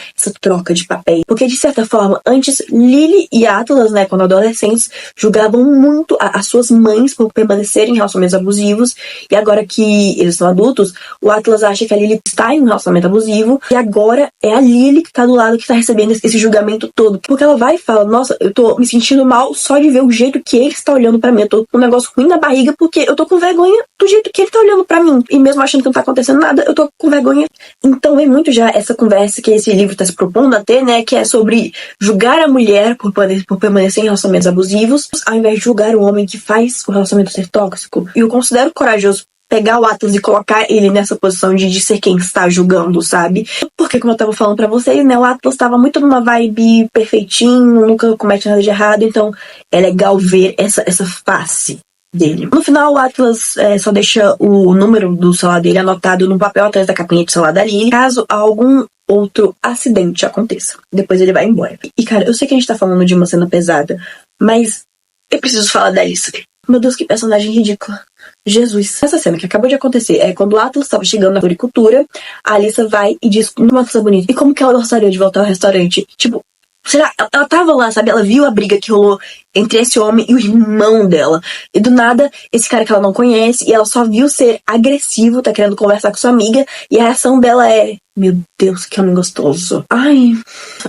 [SPEAKER 3] troca de papéis, porque de certa forma, antes, Lily e Atlas, quando adolescentes, julgavam muito as suas mães por permanecerem em relacionamentos abusivos, e agora que eles são adultos, o Atlas acha que a Lily está em um relacionamento abusivo, e agora é a Lily que tá do lado que tá recebendo esse julgamento todo, porque ela vai e fala: nossa, eu tô me sentindo mal só de ver o jeito que ele está olhando pra mim, eu tô com um negócio ruim na barriga, porque eu tô com vergonha do jeito que ele tá olhando pra mim, e mesmo achando que não tá acontecendo nada, eu tô com vergonha. Então vem muito já essa conversa que esse livro tá se propondo a ter, que é sobre julgar a mulher por permanecer em relacionamentos abusivos, ao invés de julgar o homem que faz o relacionamento ser tóxico. E eu considero corajoso pegar o Atlas e colocar ele nessa posição de ser quem está julgando, sabe? Porque, como eu tava falando pra vocês, o Atlas tava muito numa vibe perfeitinho, nunca comete nada de errado, então é legal ver essa face dele. No final, o Atlas só deixa o número do celular dele anotado no papel atrás da capinha de celular da Lily, caso algum outro acidente aconteça. Depois ele vai embora. E, cara, eu sei que a gente tá falando de uma cena pesada, mas eu preciso falar da Alyssa. Meu Deus, que personagem ridícula. Jesus. Essa cena que acabou de acontecer é quando o Atlas estava chegando na floricultura, a Alyssa vai e diz: uma coisa bonita. E como que ela gostaria de voltar ao restaurante? Tipo, será? Ela tava lá, sabe? Ela viu a briga que rolou entre esse homem e o irmão dela. E do nada, esse cara que ela não conhece, e ela só viu ser agressivo, tá querendo conversar com sua amiga, e a reação dela é: meu Deus, que homem gostoso. Ai,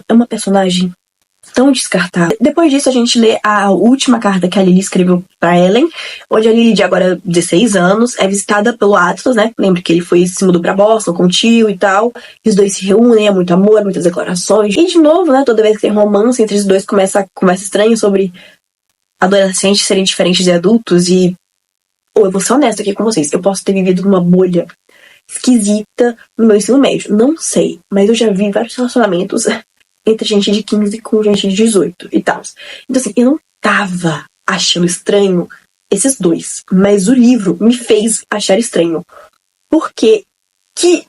[SPEAKER 3] é uma personagem tão descartável. Depois disso, a gente lê a última carta que a Lily escreveu pra Ellen, onde a Lily, de agora 16 anos, é visitada pelo Atlas, Lembra que ele se mudou pra Boston com o tio e tal. E os dois se reúnem, é muito amor, muitas declarações. E de novo, toda vez que tem romance entre os dois, começa a conversa estranha sobre adolescentes serem diferentes de adultos. E eu vou ser honesta aqui com vocês, eu posso ter vivido numa bolha esquisita no meu ensino médio. Não sei, mas eu já vi vários relacionamentos entre gente de 15 com gente de 18 e tal. Então, assim, eu não tava achando estranho esses dois, mas o livro me fez achar estranho. Porque que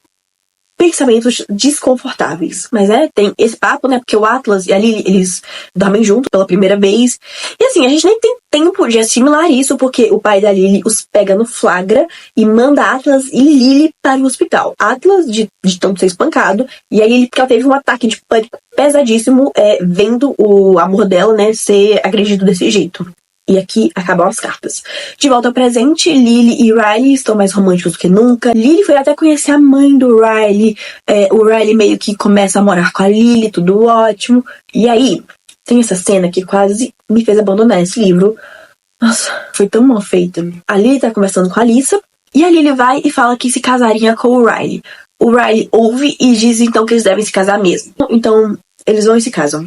[SPEAKER 3] pensamentos desconfortáveis. Mas tem esse papo, né? Porque o Atlas e a Lily, eles dormem juntos pela primeira vez. E assim, a gente nem tem tempo de assimilar isso, porque o pai da Lily os pega no flagra e manda Atlas e Lily para o hospital. Atlas de tanto ser espancado, e a Lily, porque ela teve um ataque de pânico pesadíssimo, vendo o amor dela, né, ser agredido desse jeito. E aqui acabam as cartas. De volta ao presente, Lily e Riley estão mais românticos do que nunca. Lily foi até conhecer a mãe do Riley. O Riley meio que começa a morar com a Lily, tudo ótimo. E aí, tem essa cena que quase me fez abandonar esse livro. Nossa, foi tão mal feita. A Lily tá conversando com a Alyssa, e a Lily vai e fala que se casaria com o Riley. O Riley ouve e diz então que eles devem se casar mesmo. Então, eles vão e se casam.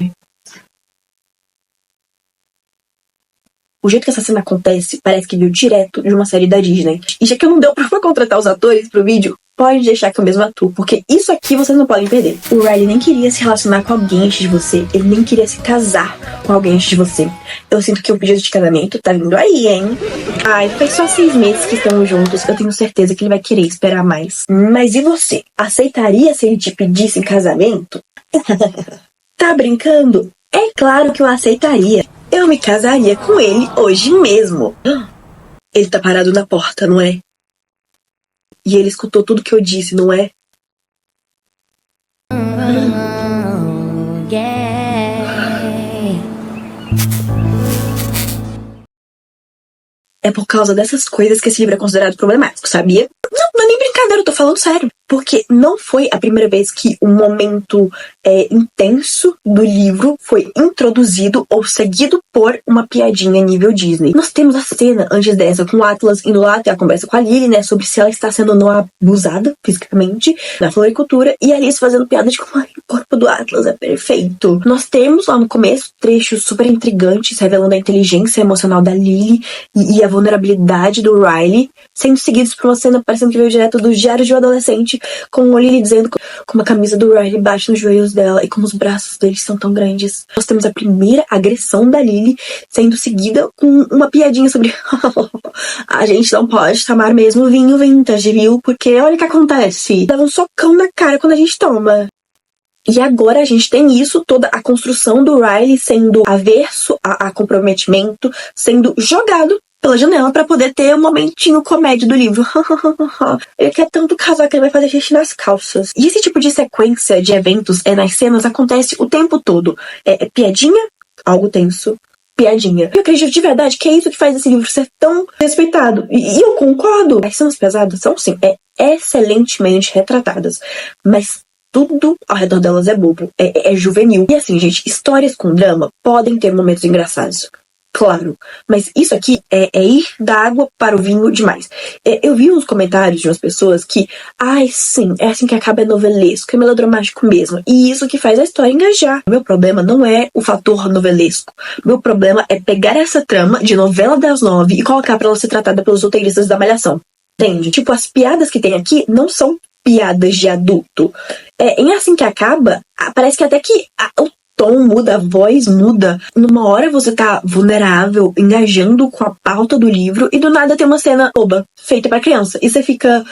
[SPEAKER 3] O jeito que essa cena acontece parece que veio direto de uma série da Disney. E já que não deu pra contratar os atores pro vídeo, pode deixar que eu mesmo atuo, porque isso aqui vocês não podem perder. O Riley nem queria se relacionar com alguém antes de você. Ele nem queria se casar com alguém antes de você. Eu sinto que o pedido de casamento tá vindo aí, hein? Ai, faz só 6 meses que estamos juntos. Eu tenho certeza que ele vai querer esperar mais. Mas e você? Aceitaria se ele te pedisse em casamento? Tá brincando? É claro que eu aceitaria. Eu me casaria com ele hoje mesmo. Ele tá parado na porta, não é? E ele escutou tudo que eu disse, não é? É por causa dessas coisas que esse livro é considerado problemático, sabia? Não é nem brincadeira, eu tô falando sério. Porque não foi a primeira vez que um momento intenso do livro foi introduzido ou seguido por uma piadinha nível Disney. Nós temos a cena antes dessa com o Atlas indo lá ter a conversa com a Lily, né, sobre se ela está sendo ou não abusada fisicamente na floricultura, e a Alice fazendo piada de como o corpo do Atlas é perfeito. Nós temos lá no começo trechos super intrigantes revelando a inteligência emocional da Lily e a vulnerabilidade do Riley, sendo seguidos por uma cena parecendo que veio direto dos diários de um adolescente, com a Lily dizendo como a camisa do Riley bate nos joelhos dela e como os braços deles são tão grandes. Nós temos a primeira agressão da Lily sendo seguida com uma piadinha sobre a gente não pode tomar mesmo vinho vintage, viu? Porque olha o que acontece. Dá um socão na cara quando a gente toma. E agora a gente tem isso, toda a construção do Riley sendo averso a comprometimento, sendo jogado pela janela pra poder ter um momentinho comédia do livro. Ele quer tanto casar que ele vai fazer xixi nas calças. E esse tipo de sequência de eventos nas cenas acontece o tempo todo. Piadinha, algo tenso, piadinha. Eu acredito de verdade que é isso que faz esse livro ser tão respeitado. E eu concordo. As cenas pesadas são, sim, excelentemente retratadas. Mas tudo ao redor delas é bobo, é juvenil. E assim, gente, histórias com drama podem ter momentos engraçados. Claro, mas isso aqui é ir da água para o vinho demais. Eu vi uns comentários de umas pessoas que, sim, é assim que acaba, é novelesco, é melodramático mesmo. E isso que faz a história engajar. Meu problema não é o fator novelesco. Meu problema é pegar essa trama de novela das 9 e colocar pra ela ser tratada pelos roteiristas da Malhação. Entende? Tipo, as piadas que tem aqui não são piadas de adulto. Em Assim que Acaba, parece que até que o tom muda, a voz muda. Numa hora você tá vulnerável, engajando com a pauta do livro, e do nada tem uma cena boba, feita pra criança. E você fica,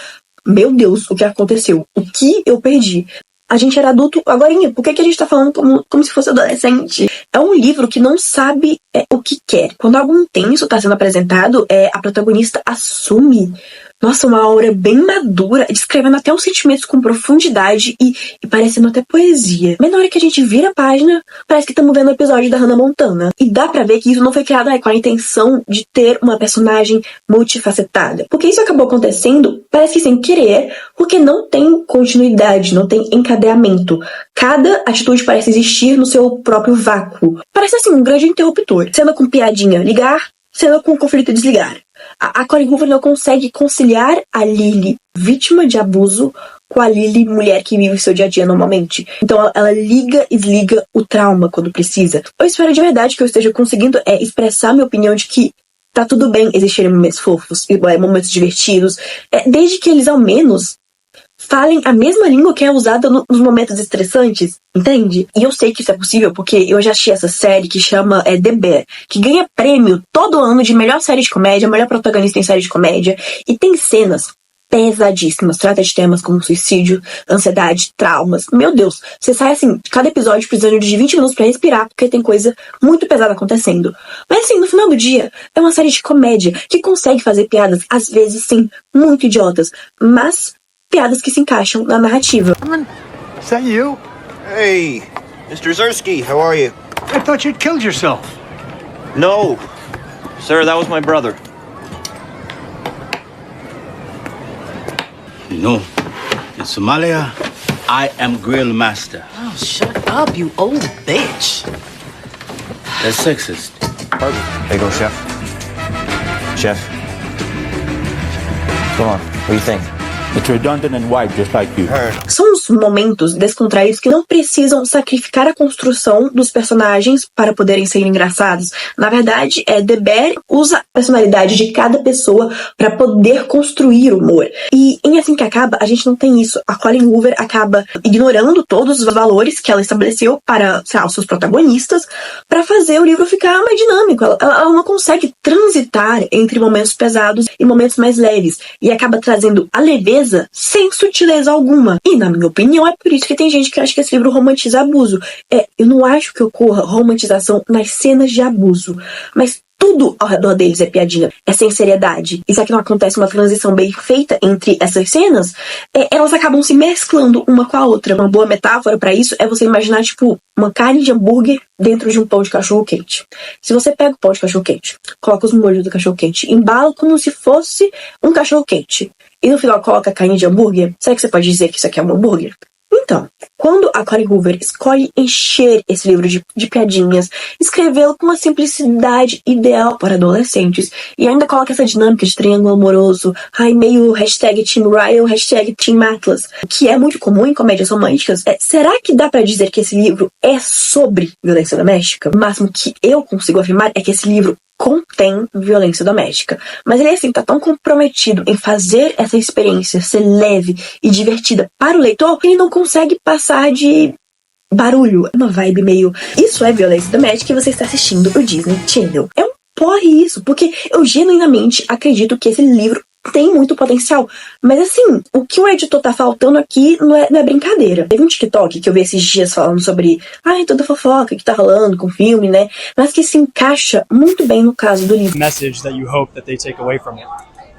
[SPEAKER 3] meu Deus, o que aconteceu? O que eu perdi? A gente era adulto agorinha, por que a gente tá falando como se fosse adolescente? É um livro que não sabe o que quer. Quando algo intenso tá sendo apresentado, a protagonista assume, nossa, uma aura bem madura, descrevendo até os sentimentos com profundidade e parecendo até poesia. Mas na hora que a gente vira a página, parece que estamos vendo o episódio da Hannah Montana. E dá pra ver que isso não foi criado com a intenção de ter uma personagem multifacetada. Porque isso acabou acontecendo, parece que sem querer, porque não tem continuidade, não tem encadeamento. Cada atitude parece existir no seu próprio vácuo. Parece assim, um grande interruptor. Cena com piadinha, ligar, cena com conflito, desligar. A Colleen Hoover não consegue conciliar a Lily, vítima de abuso, com a Lily, mulher que vive seu dia a dia normalmente. Então ela liga e desliga o trauma quando precisa. Eu espero de verdade que eu esteja conseguindo expressar minha opinião de que tá tudo bem existirem momentos fofos, momentos divertidos, desde que eles ao menos falem a mesma língua que é usada nos momentos estressantes, entende? E eu sei que isso é possível porque eu já assisti essa série que chama The Bear, que ganha prêmio todo ano de melhor série de comédia, melhor protagonista em série de comédia, e tem cenas pesadíssimas. Trata de temas como suicídio, ansiedade, traumas. Meu Deus, você sai assim, de cada episódio precisando de 20 minutos pra respirar, porque tem coisa muito pesada acontecendo. Mas assim, no final do dia, é uma série de comédia que consegue fazer piadas, às vezes sim, muito idiotas, mas piadas que se encaixam na narrativa.
[SPEAKER 11] Is that you? Hey, Mr. Zersky, how are you? I thought you'd killed yourself. No, sir, that was my brother.
[SPEAKER 12] You know, in Somalia, I am grill master.
[SPEAKER 10] Oh, shut up, you old bitch.
[SPEAKER 12] That's sexist.
[SPEAKER 11] There you go, chef. Chef. Come on, what do you think?
[SPEAKER 12] It's redundant and white, just like you.
[SPEAKER 3] São os momentos descontraídos que não precisam sacrificar a construção dos personagens para poderem ser engraçados. Na verdade, The Bear usa a personalidade de cada pessoa para poder construir humor. E em Assim que Acaba, a gente não tem isso. A Colleen Hoover acaba ignorando todos os valores que ela estabeleceu para, sei lá, os seus protagonistas, para fazer o livro ficar mais dinâmico. Ela não consegue transitar entre momentos pesados e momentos mais leves. E acaba trazendo a leveza sem sutileza alguma. E, na minha opinião, é por isso que tem gente que acha que esse livro romantiza abuso. Eu não acho que ocorra romantização nas cenas de abuso, mas tudo ao redor deles é piadinha, é sem seriedade. E se aqui não acontece uma transição bem feita entre essas cenas, elas acabam se mesclando uma com a outra. Uma boa metáfora pra isso é você imaginar, tipo, uma carne de hambúrguer dentro de um pão de cachorro-quente. Se você pega o pão de cachorro-quente, coloca os molhos do cachorro-quente, embala como se fosse um cachorro-quente, e no final coloca a carne de hambúrguer, será que você pode dizer que isso aqui é um hambúrguer? Então, quando a Colleen Hoover escolhe encher esse livro de piadinhas, escrevê-lo com uma simplicidade ideal para adolescentes, e ainda coloca essa dinâmica de triângulo amoroso, meio #Team Ryan, #Team Atlas, que é muito comum em comédias românticas, será que dá pra dizer que esse livro é sobre violência doméstica? O máximo que eu consigo afirmar é que esse livro contém violência doméstica. Mas ele, assim, tá tão comprometido em fazer essa experiência ser leve e divertida para o leitor que ele não consegue passar de barulho. Uma vibe meio, isso é violência doméstica e você está assistindo o Disney Channel. É um porre isso, porque eu genuinamente acredito que esse livro tem muito potencial. Mas assim, o que o editor tá faltando aqui não é brincadeira. Teve um TikTok que eu vi esses dias falando sobre toda fofoca que tá rolando com o filme, né? Mas que se encaixa muito bem no caso do livro.
[SPEAKER 13] Message that you hope that they take away from it.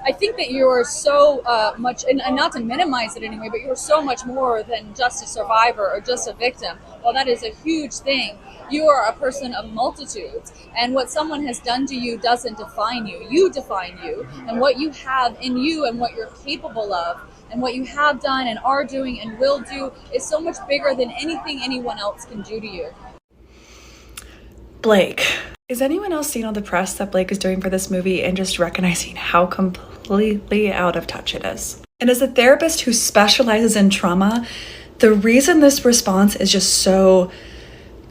[SPEAKER 14] I think that you are so much, and not to minimize it anyway, but you're so much more than just a survivor or just a victim. Well, that is a huge thing. You are a person of multitudes, and what someone has done to you doesn't define you. You define you, and what you have in you and what you're capable of and what you have done and are doing and will do is so much bigger than anything anyone else can do to you.
[SPEAKER 15] Blake. Is anyone else seeing all the press that Blake is doing for this movie and just recognizing how completely out of touch it is? And as a therapist who specializes in trauma, the reason this response is just so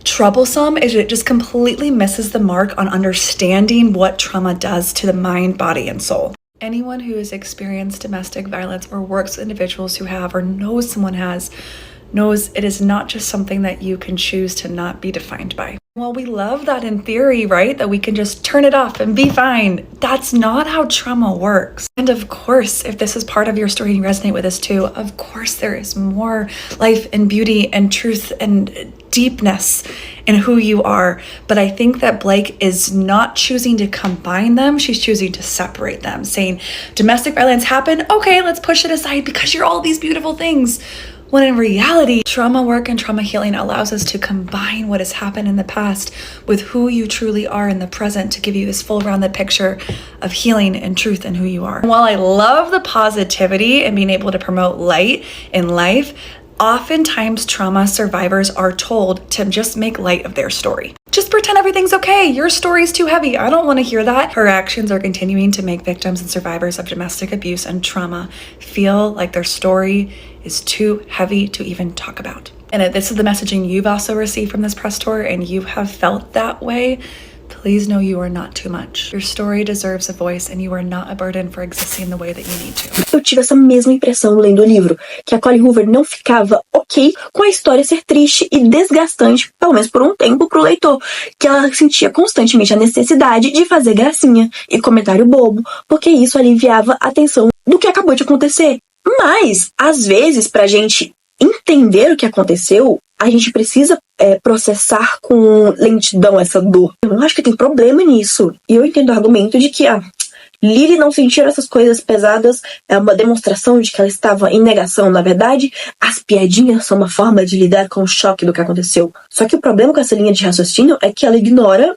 [SPEAKER 15] troublesome is it just completely misses the mark on understanding what trauma does to the mind, body, and soul. Anyone who has experienced domestic violence or works with individuals who have or knows someone has knows it is not just something that you can choose to not be defined by. Well, we love that in theory, right? That we can just turn it off and be fine. That's not how trauma works. And of course, if this is part of your story and you resonate with this too, of course there is more life and beauty and truth and deepness in who you are. But I think that Blake is not choosing to combine them. She's choosing to separate them, saying domestic violence happened. Okay, let's push it aside because you're all these beautiful things. When in reality, trauma work and trauma healing allows us to combine what has happened in the past with who you truly are in the present to give you this full rounded picture of healing and truth in who you are. And while I love the positivity and being able to promote light in life, oftentimes trauma survivors are told to just make light of their story. Just pretend everything's okay. Your story's too heavy. I don't want to hear that. Her actions are continuing to make victims and survivors of domestic abuse and trauma feel like their story is too heavy to even talk about. And if this is the messaging you've also received from this press tour and you have felt that way, please know you are not too much. Your story deserves a voice and you are not a burden for existing the way that you need to.
[SPEAKER 3] Eu tive essa mesma impressão lendo o livro, que a Colleen Hoover não ficava ok com a história ser triste e desgastante, pelo menos por um tempo, pro leitor, que ela sentia constantemente a necessidade de fazer gracinha e comentário bobo, porque isso aliviava a tensão do que acabou de acontecer. Mas, às vezes, pra gente entender o que aconteceu, a gente precisa processar com lentidão essa dor. Eu não acho que tem problema nisso. E eu entendo o argumento de que Lily não sentir essas coisas pesadas é uma demonstração de que ela estava em negação. Na verdade, as piadinhas são uma forma de lidar com o choque do que aconteceu. Só que o problema com essa linha de raciocínio é que ela ignora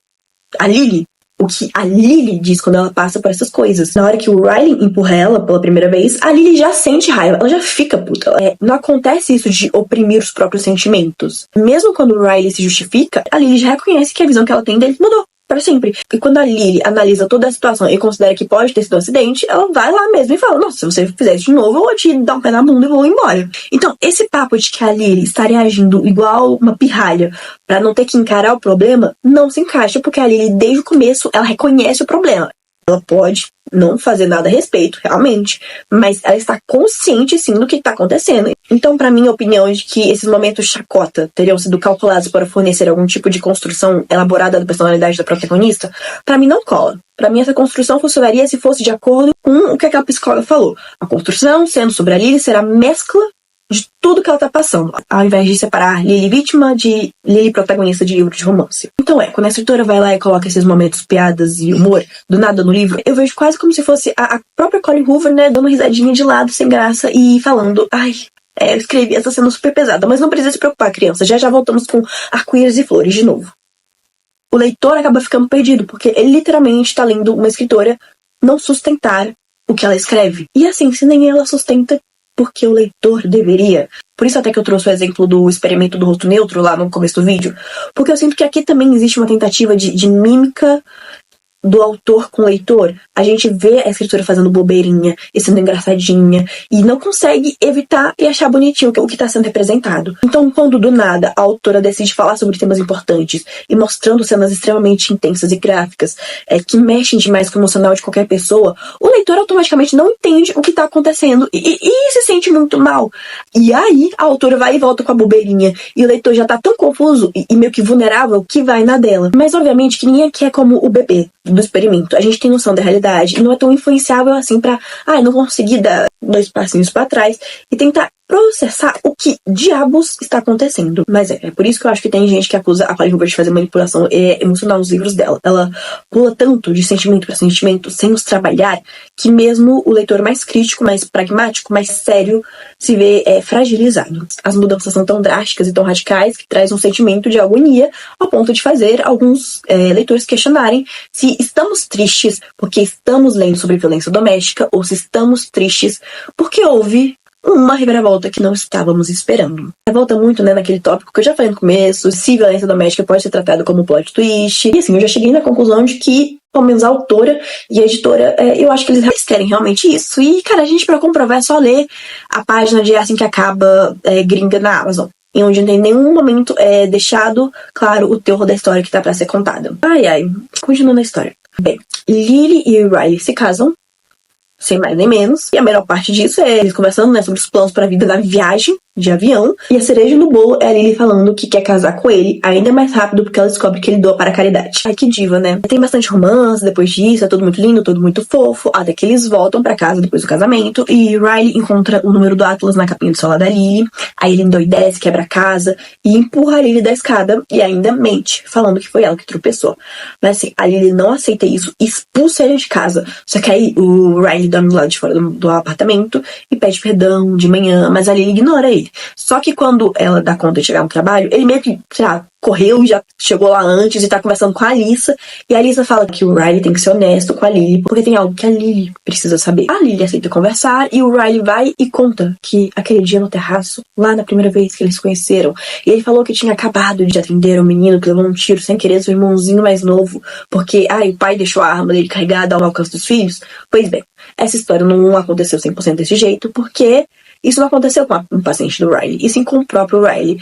[SPEAKER 3] a Lily. O que a Lily diz quando ela passa por essas coisas. Na hora que o Riley empurra ela pela primeira vez, a Lily já sente raiva, ela já fica puta. Não acontece isso de oprimir os próprios sentimentos. Mesmo quando o Riley se justifica, a Lily já reconhece que a visão que ela tem dele mudou para sempre. E quando a Lily analisa toda a situação e considera que pode ter sido um acidente, ela vai lá mesmo e fala, nossa, se você fizer isso de novo, eu vou te dar um pé na bunda e vou embora. Então, esse papo de que a Lily estaria agindo igual uma pirralha para não ter que encarar o problema, não se encaixa, porque a Lily, desde o começo, ela reconhece o problema. Ela pode não fazer nada a respeito, realmente, mas ela está consciente, sim, do que está acontecendo. Então, para mim, a opinião é de que esses momentos chacota teriam sido calculados para fornecer algum tipo de construção elaborada da personalidade da protagonista, para mim não cola. Para mim, essa construção funcionaria se fosse de acordo com o que aquela psicóloga falou. A construção, sendo sobre a Lily, será mescla de tudo que ela tá passando, ao invés de separar Lily vítima de Lily protagonista de livro de romance. Então quando a escritora vai lá e coloca esses momentos, piadas e humor do nada no livro, eu vejo quase como se fosse a própria Colleen Hoover, né, dando uma risadinha de lado, sem graça, e falando, eu escrevi essa cena super pesada, mas não precisa se preocupar, criança, já voltamos com arco-íris e flores de novo. O leitor acaba ficando perdido, porque ele literalmente tá lendo uma escritora não sustentar o que ela escreve. E assim, se nem ela sustenta, porque o leitor deveria. Por isso até que eu trouxe o exemplo do experimento do rosto neutro lá no começo do vídeo, porque eu sinto que aqui também existe uma tentativa de mímica do autor com o leitor. A gente vê a escritora fazendo bobeirinha e sendo engraçadinha e não consegue evitar e achar bonitinho o que está sendo representado. Então, quando do nada a autora decide falar sobre temas importantes e mostrando cenas extremamente intensas e gráficas que mexem demais com o emocional de qualquer pessoa, o leitor automaticamente não entende o que está acontecendo e se sente muito mal. E aí a autora vai e volta com a bobeirinha e o leitor já tá tão confuso e meio que vulnerável que vai na dela. Mas obviamente que ninguém aqui é como o bebê do experimento. A gente tem noção da realidade e não é tão influenciável assim pra não conseguir dar 2 passinhos pra trás e tentar processar o que diabos está acontecendo. Mas é por isso que eu acho que tem gente que acusa a Colleen Hoover de fazer manipulação emocional nos livros dela. Ela pula tanto de sentimento para sentimento sem os trabalhar que mesmo o leitor mais crítico, mais pragmático, mais sério se vê fragilizado. As mudanças são tão drásticas e tão radicais que traz um sentimento de agonia ao ponto de fazer alguns leitores questionarem se estamos tristes porque estamos lendo sobre violência doméstica ou se estamos tristes porque houve uma reviravolta que não estávamos esperando. Volta muito, naquele tópico que eu já falei no começo, se violência doméstica pode ser tratada como plot twist. E assim, eu já cheguei na conclusão de que, pelo menos a autora e a editora, eu acho que eles querem realmente isso. E, cara, a gente, pra comprovar, é só ler a página de Assim que Acaba gringa na Amazon, em onde em nenhum momento é deixado claro o teor da história que tá pra ser contada. Continuando a história. Bem, Lily e Riley se casam, sem mais nem menos, e a melhor parte disso é eles conversando, sobre os planos para a vida da viagem de avião, e a cereja no bolo é a Lily falando que quer casar com ele ainda mais rápido porque ela descobre que ele doa para a caridade. Ai, que diva, né? Tem bastante romance depois disso, é tudo muito lindo, tudo muito fofo, até que eles voltam para casa depois do casamento, e Riley encontra o número do Atlas na capinha do celular da Lily, aí ele endoidece, quebra a casa, e empurra a Lily da escada, e ainda mente, falando que foi ela que tropeçou. Mas assim, a Lily não aceita isso, expulsa ele de casa, só que aí o Riley dorme do lado de fora do apartamento, e pede perdão de manhã, mas a Lily ignora ele. Só que quando ela dá conta de chegar no trabalho, ele meio que, correu, já chegou lá antes e tá conversando com a Alyssa. E a Alyssa fala que o Riley tem que ser honesto com a Lily, porque tem algo que a Lily precisa saber. A Lily aceita conversar e o Riley vai e conta que aquele dia no terraço, lá na primeira vez que eles se conheceram, ele falou que tinha acabado de atender um menino que levou um tiro sem querer, seu irmãozinho mais novo, porque o pai deixou a arma dele carregada ao alcance dos filhos. Pois bem, essa história não aconteceu 100% desse jeito, porque isso não aconteceu com um paciente do Riley, e sim com o próprio Riley.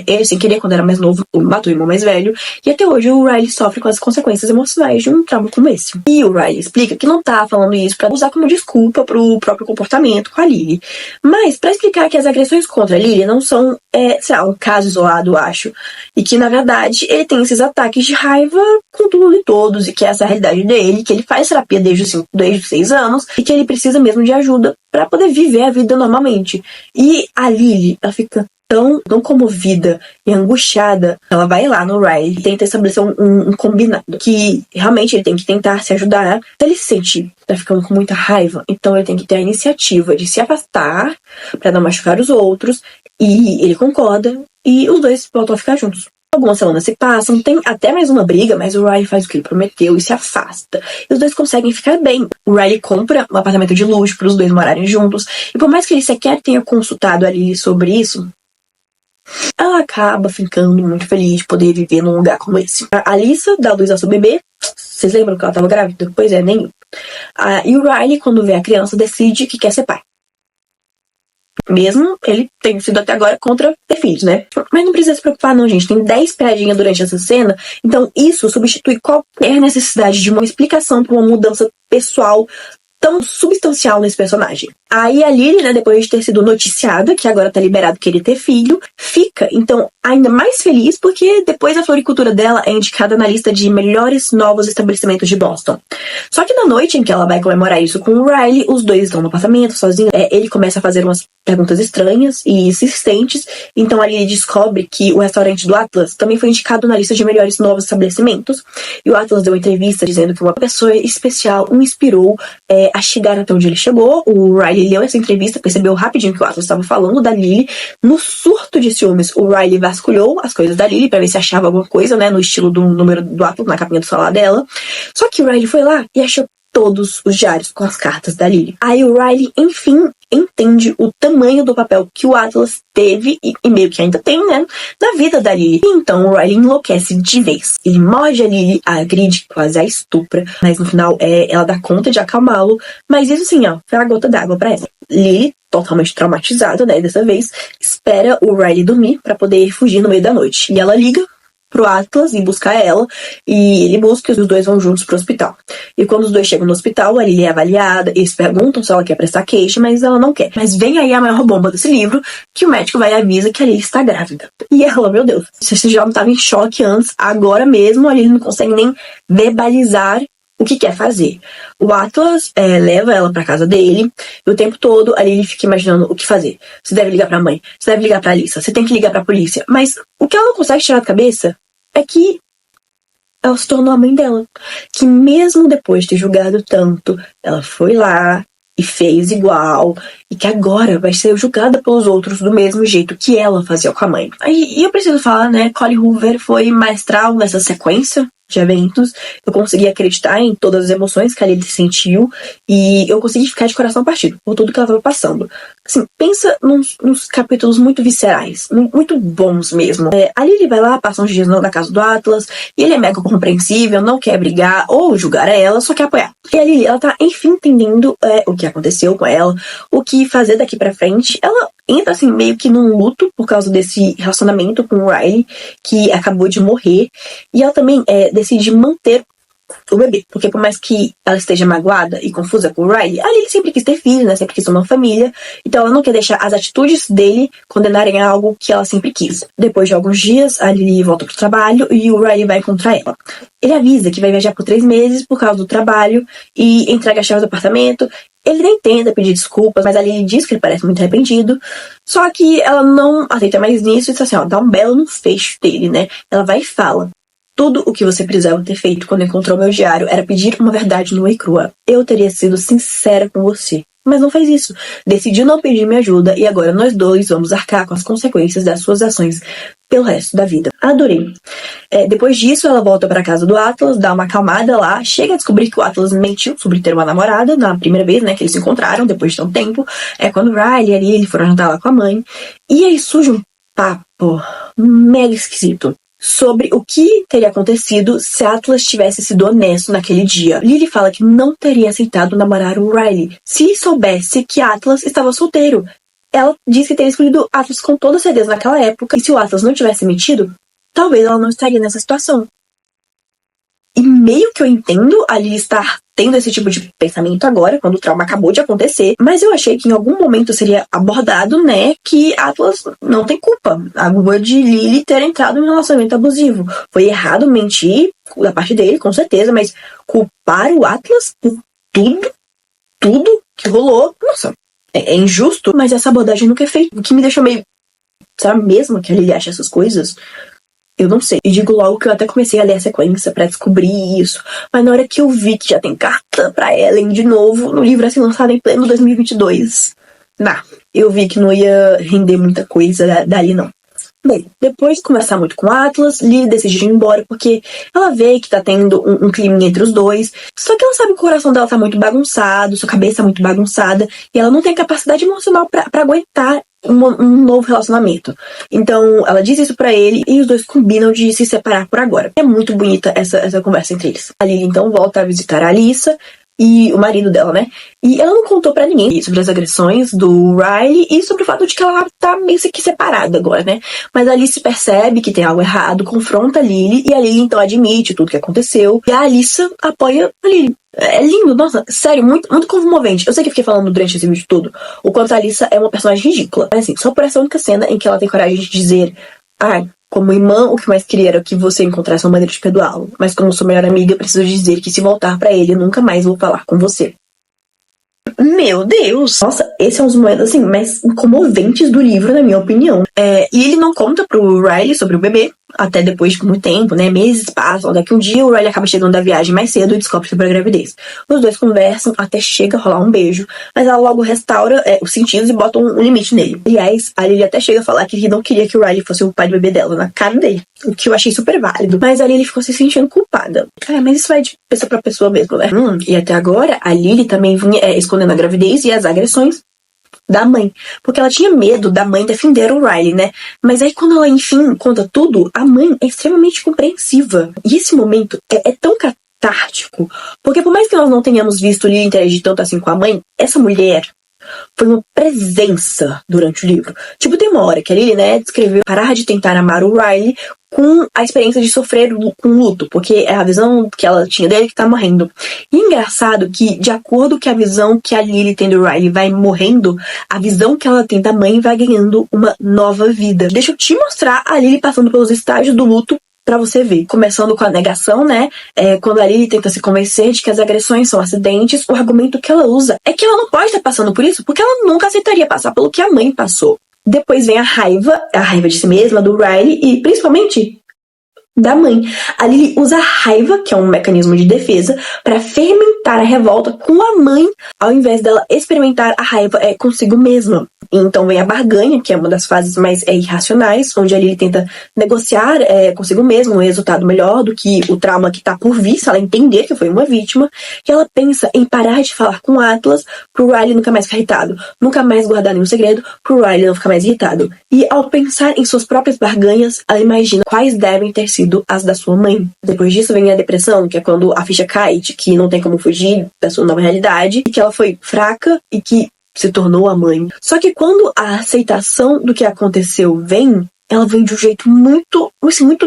[SPEAKER 3] Ele, sem querer, quando era mais novo, matou o irmão mais velho. E até hoje o Riley sofre com as consequências emocionais de um trauma como esse. E o Riley explica que não tá falando isso pra usar como desculpa pro próprio comportamento com a Lily, mas pra explicar que as agressões contra a Lily não são, sei lá, um caso isolado, eu acho. E que, na verdade, ele tem esses ataques de raiva com tudo e todos, e que essa é a realidade dele, que ele faz terapia desde os 6 anos, e que ele precisa mesmo de ajuda pra poder viver a vida normalmente. E a Lily, ela fica tão comovida e angustiada, ela vai lá no Riley e tenta estabelecer um combinado, que realmente ele tem que tentar se ajudar. Ele se sente, tá ficando com muita raiva, então ele tem que ter a iniciativa de se afastar pra não machucar os outros, e ele concorda, e os dois voltam a ficar juntos. Algumas semanas se passam, tem até mais uma briga, mas o Riley faz o que ele prometeu e se afasta. E os dois conseguem ficar bem. O Riley compra um apartamento de luxo para os dois morarem juntos, e por mais que ele sequer tenha consultado a Lily sobre isso, ela acaba ficando muito feliz de poder viver num lugar como esse. A Alyssa dá luz ao seu bebê. Vocês lembram que ela estava grávida? Pois é, nem eu. E o Riley, quando vê a criança, decide que quer ser pai. Mesmo ele tendo sido até agora contra ter filhos, né? Mas não precisa se preocupar não, gente. Tem 10 piadinhas durante essa cena. Então isso substitui qualquer necessidade de uma explicação para uma mudança pessoal tão substancial nesse personagem. Aí a Lily, né, depois de ter sido noticiada que agora tá liberado querer ter filho, fica, então, ainda mais feliz porque depois a floricultura dela é indicada na lista de melhores novos estabelecimentos de Boston. Só que na noite em que ela vai comemorar isso com o Riley, os dois estão no apartamento sozinhos. Ele começa a fazer umas perguntas estranhas e insistentes, então a Lily descobre que o restaurante do Atlas também foi indicado na lista de melhores novos estabelecimentos, e o Atlas deu uma entrevista dizendo que uma pessoa especial o inspirou a chegar até onde ele chegou. O Riley leu essa entrevista, percebeu rapidinho que o Atlas estava falando da Lily. No surto de ciúmes, o Riley vasculhou as coisas da Lily pra ver se achava alguma coisa, né, no estilo do número do Atlas, na capinha do celular dela. Só que o Riley foi lá e achou todos os diários com as cartas da Lily. Aí o Riley, enfim, entende o tamanho do papel que o Atlas teve, e meio que ainda tem, né, na vida da Lily. E então o Riley enlouquece de vez. Ele morde a Lily, a agride, quase a estupra, mas no final ela dá conta de acalmá-lo. Mas isso assim, ó, foi a gota d'água pra ela. Lily, totalmente traumatizada, né, dessa vez, espera o Riley dormir pra poder fugir no meio da noite. E ela liga pro Atlas e buscar ela, e ele busca e os dois vão juntos pro hospital. E quando os dois chegam no hospital, a Lily é avaliada, eles perguntam se ela quer prestar queixa, mas ela não quer. Mas vem aí a maior bomba desse livro, que o médico vai e avisa que a Lily está grávida. E ela, meu Deus, se você já não estava em choque antes, agora mesmo a Lily não consegue nem verbalizar o que quer fazer. O Atlas leva ela pra casa dele, e o tempo todo a Lily fica imaginando o que fazer. Você deve ligar pra mãe, você deve ligar pra Alyssa, você tem que ligar pra polícia. Mas o que ela não consegue tirar da cabeça é que ela se tornou a mãe dela. Que mesmo depois de ter julgado tanto, ela foi lá e fez igual, e que agora vai ser julgada pelos outros do mesmo jeito que ela fazia com a mãe. E eu preciso falar, né, Colleen Hoover foi maestral nessa sequência de eventos. Eu consegui acreditar em todas as emoções que a Lily sentiu, e eu consegui ficar de coração partido por tudo que ela estava passando. Assim, pensa nos capítulos muito viscerais, muito bons mesmo. A Lily vai lá, passa uns dias na casa do Atlas, e ele é mega compreensível, não quer brigar ou julgar ela, só quer apoiar. E a Lily, ela tá enfim entendendo o que aconteceu com ela, o que fazer daqui pra frente. Ela entra assim meio que num luto por causa desse relacionamento com o Riley, que acabou de morrer, e ela também decide manter o bebê, porque por mais que ela esteja magoada e confusa com o Riley, a Lily sempre quis ter filhos, né, sempre quis uma família, então ela não quer deixar as atitudes dele condenarem a algo que ela sempre quis. Depois de alguns dias, a Lily volta pro trabalho e o Riley vai encontrar ela. Ele avisa que vai viajar por 3 meses por causa do trabalho e entrega a chave do apartamento. Ele nem tenta pedir desculpas, mas a Lily diz que ele parece muito arrependido. Só que ela não aceita mais nisso e diz assim, ó, dá um belo no fecho dele, né? Ela vai e fala: tudo o que você precisava ter feito quando encontrou meu diário era pedir uma verdade nua e crua. Eu teria sido sincera com você, mas não fez isso. Decidiu não pedir minha ajuda e agora nós dois vamos arcar com as consequências das suas ações pelo resto da vida. Adorei. Depois disso, ela volta pra casa do Atlas, dá uma acalmada lá, chega a descobrir que o Atlas mentiu sobre ter uma namorada na primeira vez, né, que eles se encontraram depois de tanto tempo. Quando o Riley ali, eles foram jantar lá com a mãe. E aí surge um papo mega esquisito sobre o que teria acontecido se Atlas tivesse sido honesto naquele dia. Lily fala que não teria aceitado namorar o Riley se soubesse que Atlas estava solteiro. ela disse que teria escolhido Atlas com toda certeza naquela época, e se o Atlas não tivesse mentido, talvez ela não estaria nessa situação. E meio que eu entendo a Lily estar tendo esse tipo de pensamento agora, quando o trauma acabou de acontecer, mas eu achei que em algum momento seria abordado, né, que Atlas não tem culpa. A culpa de Lily ter entrado em um relacionamento abusivo. Foi errado mentir da parte dele, com certeza, mas culpar o Atlas por tudo que rolou, nossa, é injusto, mas essa abordagem nunca é feita. O que me deixou meio, será mesmo que a Lily acha essas coisas? Eu não sei. E digo logo que eu até comecei a ler a sequência pra descobrir isso. Mas na hora que eu vi que já tem carta pra Ellen de novo, no livro assim lançado em pleno 2022, eu vi que não ia render muita coisa dali, não. Bem, depois de conversar muito com Atlas, Lily decidiu ir embora porque ela vê que tá tendo um clima entre os dois. Só que ela sabe que o coração dela tá muito bagunçado, sua cabeça tá muito bagunçada, e ela não tem capacidade emocional pra aguentar um novo relacionamento. Então ela diz isso pra ele e os dois combinam de se separar por agora. É muito bonita essa conversa entre eles. A Lily então volta a visitar a Alyssa e o marido dela, né? E ela não contou pra ninguém sobre as agressões do Riley e sobre o fato de que ela tá meio que separada agora, né? Mas a Alice percebe que tem algo errado, confronta a Lily e a Lily então admite tudo que aconteceu. E a Alyssa apoia a Lily. É lindo, nossa, sério, muito, muito comovente. Eu sei que eu fiquei falando durante esse vídeo todo o quanto a Alyssa é uma personagem ridícula. Mas assim, só por essa única cena em que ela tem coragem de dizer: como irmã, o que mais queria era que você encontrasse uma maneira de perdoá-lo. Mas como sua melhor amiga, preciso dizer que se voltar pra ele, nunca mais vou falar com você. Meu Deus! Nossa, esse é um dos momentos, assim, mais comoventes do livro, na minha opinião. E ele não conta pro Riley sobre o bebê, até depois de muito tempo, né? Meses passam, até que um dia o Riley acaba chegando da viagem mais cedo e descobre sobre a gravidez. Os dois conversam, até chega a rolar um beijo, mas ela logo restaura os sentidos e bota um limite nele. Aliás, a Lily até chega a falar que ele não queria que o Riley fosse o pai do bebê dela, na cara dele. O que eu achei super válido. Mas a Lily ficou se sentindo culpada. Mas isso vai de pessoa pra pessoa mesmo, né? E até agora, a Lily também vinha escondendo a gravidez e as agressões da mãe, porque ela tinha medo da mãe defender o Riley, né? Mas aí quando ela, enfim, conta tudo, a mãe é extremamente compreensiva. E esse momento é tão catártico, porque por mais que nós não tenhamos visto Lily interagir tanto assim com a mãe, essa mulher foi uma presença durante o livro. Tipo, tem uma hora que a Lily, né, descreveu parar de tentar amar o Riley com a experiência de sofrer com luto, porque é a visão que ela tinha dele que tá morrendo. E engraçado que, de acordo com a visão que a Lily tem do Riley vai morrendo, a visão que ela tem da mãe vai ganhando uma nova vida. Deixa eu te mostrar a Lily passando pelos estágios do luto pra você ver. Começando com a negação, né? Quando a Lily tenta se convencer de que as agressões são acidentes, o argumento que ela usa é que ela não pode estar passando por isso, porque ela nunca aceitaria passar pelo que a mãe passou. Depois vem a raiva de si mesma, do Riley e principalmente da mãe. A Lily usa a raiva, que é um mecanismo de defesa, para fermentar a revolta com a mãe, ao invés dela experimentar a raiva consigo mesma. Então vem a barganha, que é uma das fases mais irracionais, onde a Lily tenta negociar consigo mesma um resultado melhor do que o trauma que tá por vir, se ela entender que foi uma vítima, e ela pensa em parar de falar com Atlas pro Riley nunca mais ficar irritado, nunca mais guardar nenhum segredo pro Riley não ficar mais irritado. E ao pensar em suas próprias barganhas, ela imagina quais devem ter sido as da sua mãe. Depois disso vem a depressão, que é quando a ficha cai de que não tem como fugir da sua nova realidade, e que ela foi fraca e que se tornou a mãe. Só que quando a aceitação do que aconteceu vem, ela vem de um jeito muito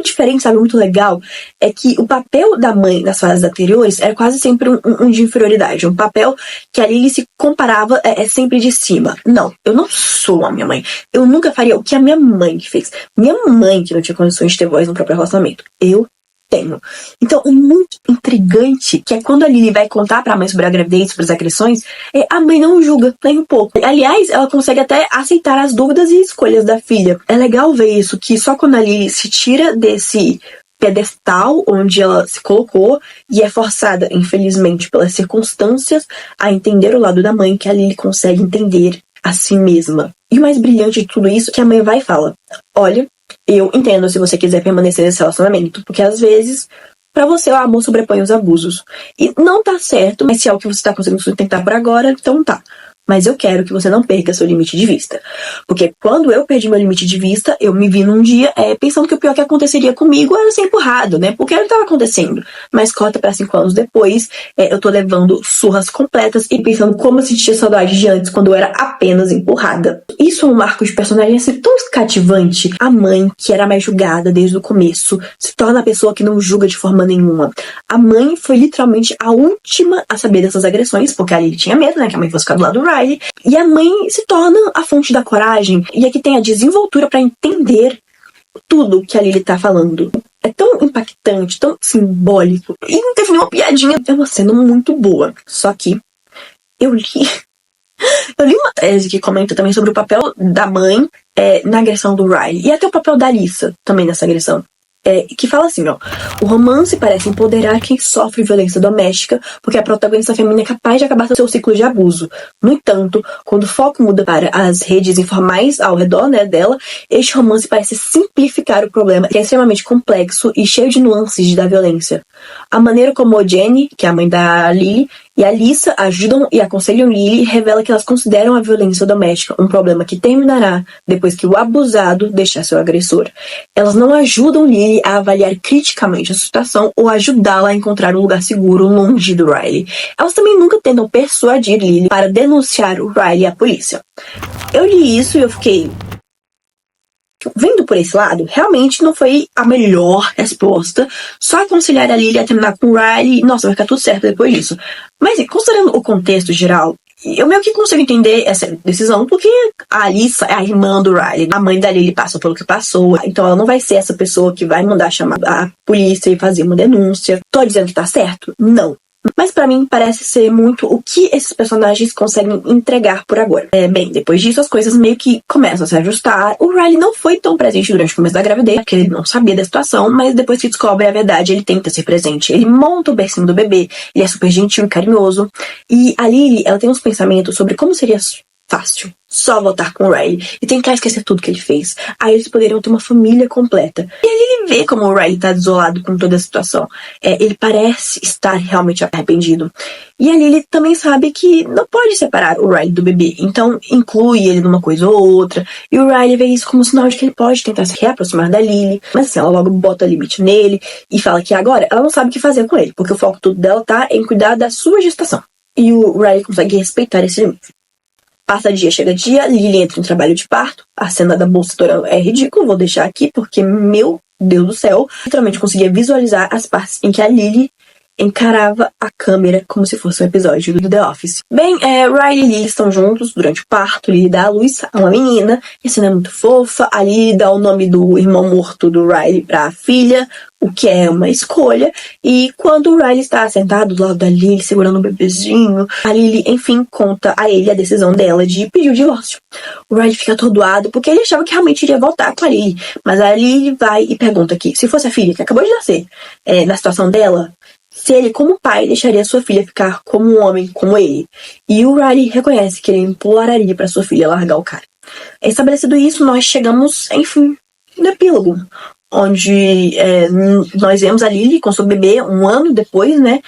[SPEAKER 3] diferente, sabe? Muito legal. É que o papel da mãe nas fases anteriores era quase sempre um de inferioridade. Um papel que a Lily se comparava sempre de cima. Não, eu não sou a minha mãe. Eu nunca faria o que a minha mãe fez. Minha mãe que não tinha condições de ter voz no próprio relacionamento. Eu tenho. Então, é muito intrigante que é quando a Lily vai contar pra mãe sobre a gravidez, sobre as agressões, a mãe não julga nem um pouco. Aliás, ela consegue até aceitar as dúvidas e escolhas da filha. É legal ver isso, que só quando a Lily se tira desse pedestal onde ela se colocou e é forçada, infelizmente, pelas circunstâncias, a entender o lado da mãe, que a Lily consegue entender a si mesma. E o mais brilhante de tudo isso é que a mãe vai e fala: olha, eu entendo se você quiser permanecer nesse relacionamento, porque às vezes, pra você, o amor sobrepõe os abusos. E não tá certo, mas se é o que você tá conseguindo sustentar por agora, então tá. Mas eu quero que você não perca seu limite de vista. Porque quando eu perdi meu limite de vista, eu me vi num dia pensando que o pior que aconteceria comigo era ser empurrado, né? Porque não estava acontecendo. Mas corta pra 5 anos depois, eu tô levando surras completas e pensando como eu sentia saudade de antes, quando eu era apenas empurrada. Isso é um marco de personagem assim tão cativante. A mãe, que era mais julgada desde o começo, se torna a pessoa que não julga de forma nenhuma. A mãe foi literalmente a última a saber dessas agressões, porque a Lily tinha medo, né? Que a mãe fosse ficar do lado do Riley. E a mãe se torna a fonte da coragem. E aqui tem a desenvoltura pra entender tudo que a Lily tá falando. É tão impactante, tão simbólico. E não teve nenhuma piadinha. É uma cena muito boa. Só que eu li uma tese que comenta também sobre o papel da mãe na agressão do Riley. E até o papel da Alyssa também nessa agressão. Que fala assim, ó: o romance parece empoderar quem sofre violência doméstica, porque a protagonista feminina é capaz de acabar com seu ciclo de abuso. No entanto, quando o foco muda para as redes informais ao redor, né, dela, este romance parece simplificar o problema, que é extremamente complexo e cheio de nuances da violência. A maneira como a Jenny, que é a mãe da Lily, e a Alyssa ajudam e aconselham Lily revela que elas consideram a violência doméstica um problema que terminará depois que o abusado deixar seu agressor. Elas não ajudam Lily a avaliar criticamente a situação ou ajudá-la a encontrar um lugar seguro longe do Riley. Elas também nunca tentam persuadir Lily para denunciar o Riley à polícia. Eu li isso e eu fiquei... Vendo por esse lado, realmente não foi a melhor resposta. Só aconselhar a Lily a terminar com o Riley, nossa, vai ficar tudo certo depois disso. Mas, considerando o contexto geral, eu meio que consigo entender essa decisão, porque a Alyssa é a irmã do Riley. A mãe da Lily passou pelo que passou, então ela não vai ser essa pessoa que vai mandar chamar a polícia e fazer uma denúncia. Tô dizendo que tá certo? Não. Mas pra mim parece ser muito o que esses personagens conseguem entregar por agora. Bem, depois disso as coisas meio que começam a se ajustar. O Riley não foi tão presente durante o começo da gravidez, porque ele não sabia da situação, mas depois que descobre a verdade, ele tenta ser presente. Ele monta o bercinho do bebê, ele é super gentil e carinhoso. E a Lily, ela tem uns pensamentos sobre como seria fácil só voltar com o Riley e tentar esquecer tudo que ele fez. Aí eles poderiam ter uma família completa. E aí ele vê como o Riley tá desolado com toda a situação. Ele parece estar realmente arrependido. E a Lily também sabe que não pode separar o Riley do bebê, então inclui ele numa coisa ou outra. E o Riley vê isso como sinal de que ele pode tentar se reaproximar da Lily, mas assim, ela logo bota limite nele e fala que agora ela não sabe o que fazer com ele, porque o foco todo dela tá em cuidar da sua gestação. E o Riley consegue respeitar esse limite. Passa dia, chega dia, Lily entra em trabalho de parto. A cena da bolsa estourando é ridícula, vou deixar aqui, porque, meu Deus do céu, literalmente conseguia visualizar as partes em que a Lily encarava a câmera como se fosse um episódio do The Office. Bem, Riley e Lily estão juntos durante o parto. Lily dá a luz a uma menina, e a cena é muito fofa. A Lily dá o nome do irmão morto do Riley pra filha, o que é uma escolha. E quando o Riley está sentado do lado da Lily, segurando um bebezinho, a Lily, enfim, conta a ele a decisão dela de pedir o divórcio. O Riley fica atordoado porque ele achava que realmente iria voltar com a Lily. Mas a Lily vai e pergunta que, se fosse a filha que acabou de nascer, na situação dela, se ele, como pai, deixaria sua filha ficar como um homem como ele. E o Riley reconhece que ele imploraria para sua filha largar o cara. Estabelecido isso, nós chegamos, enfim, no epílogo, onde nós vemos a Lily com seu bebê 1 ano depois, né?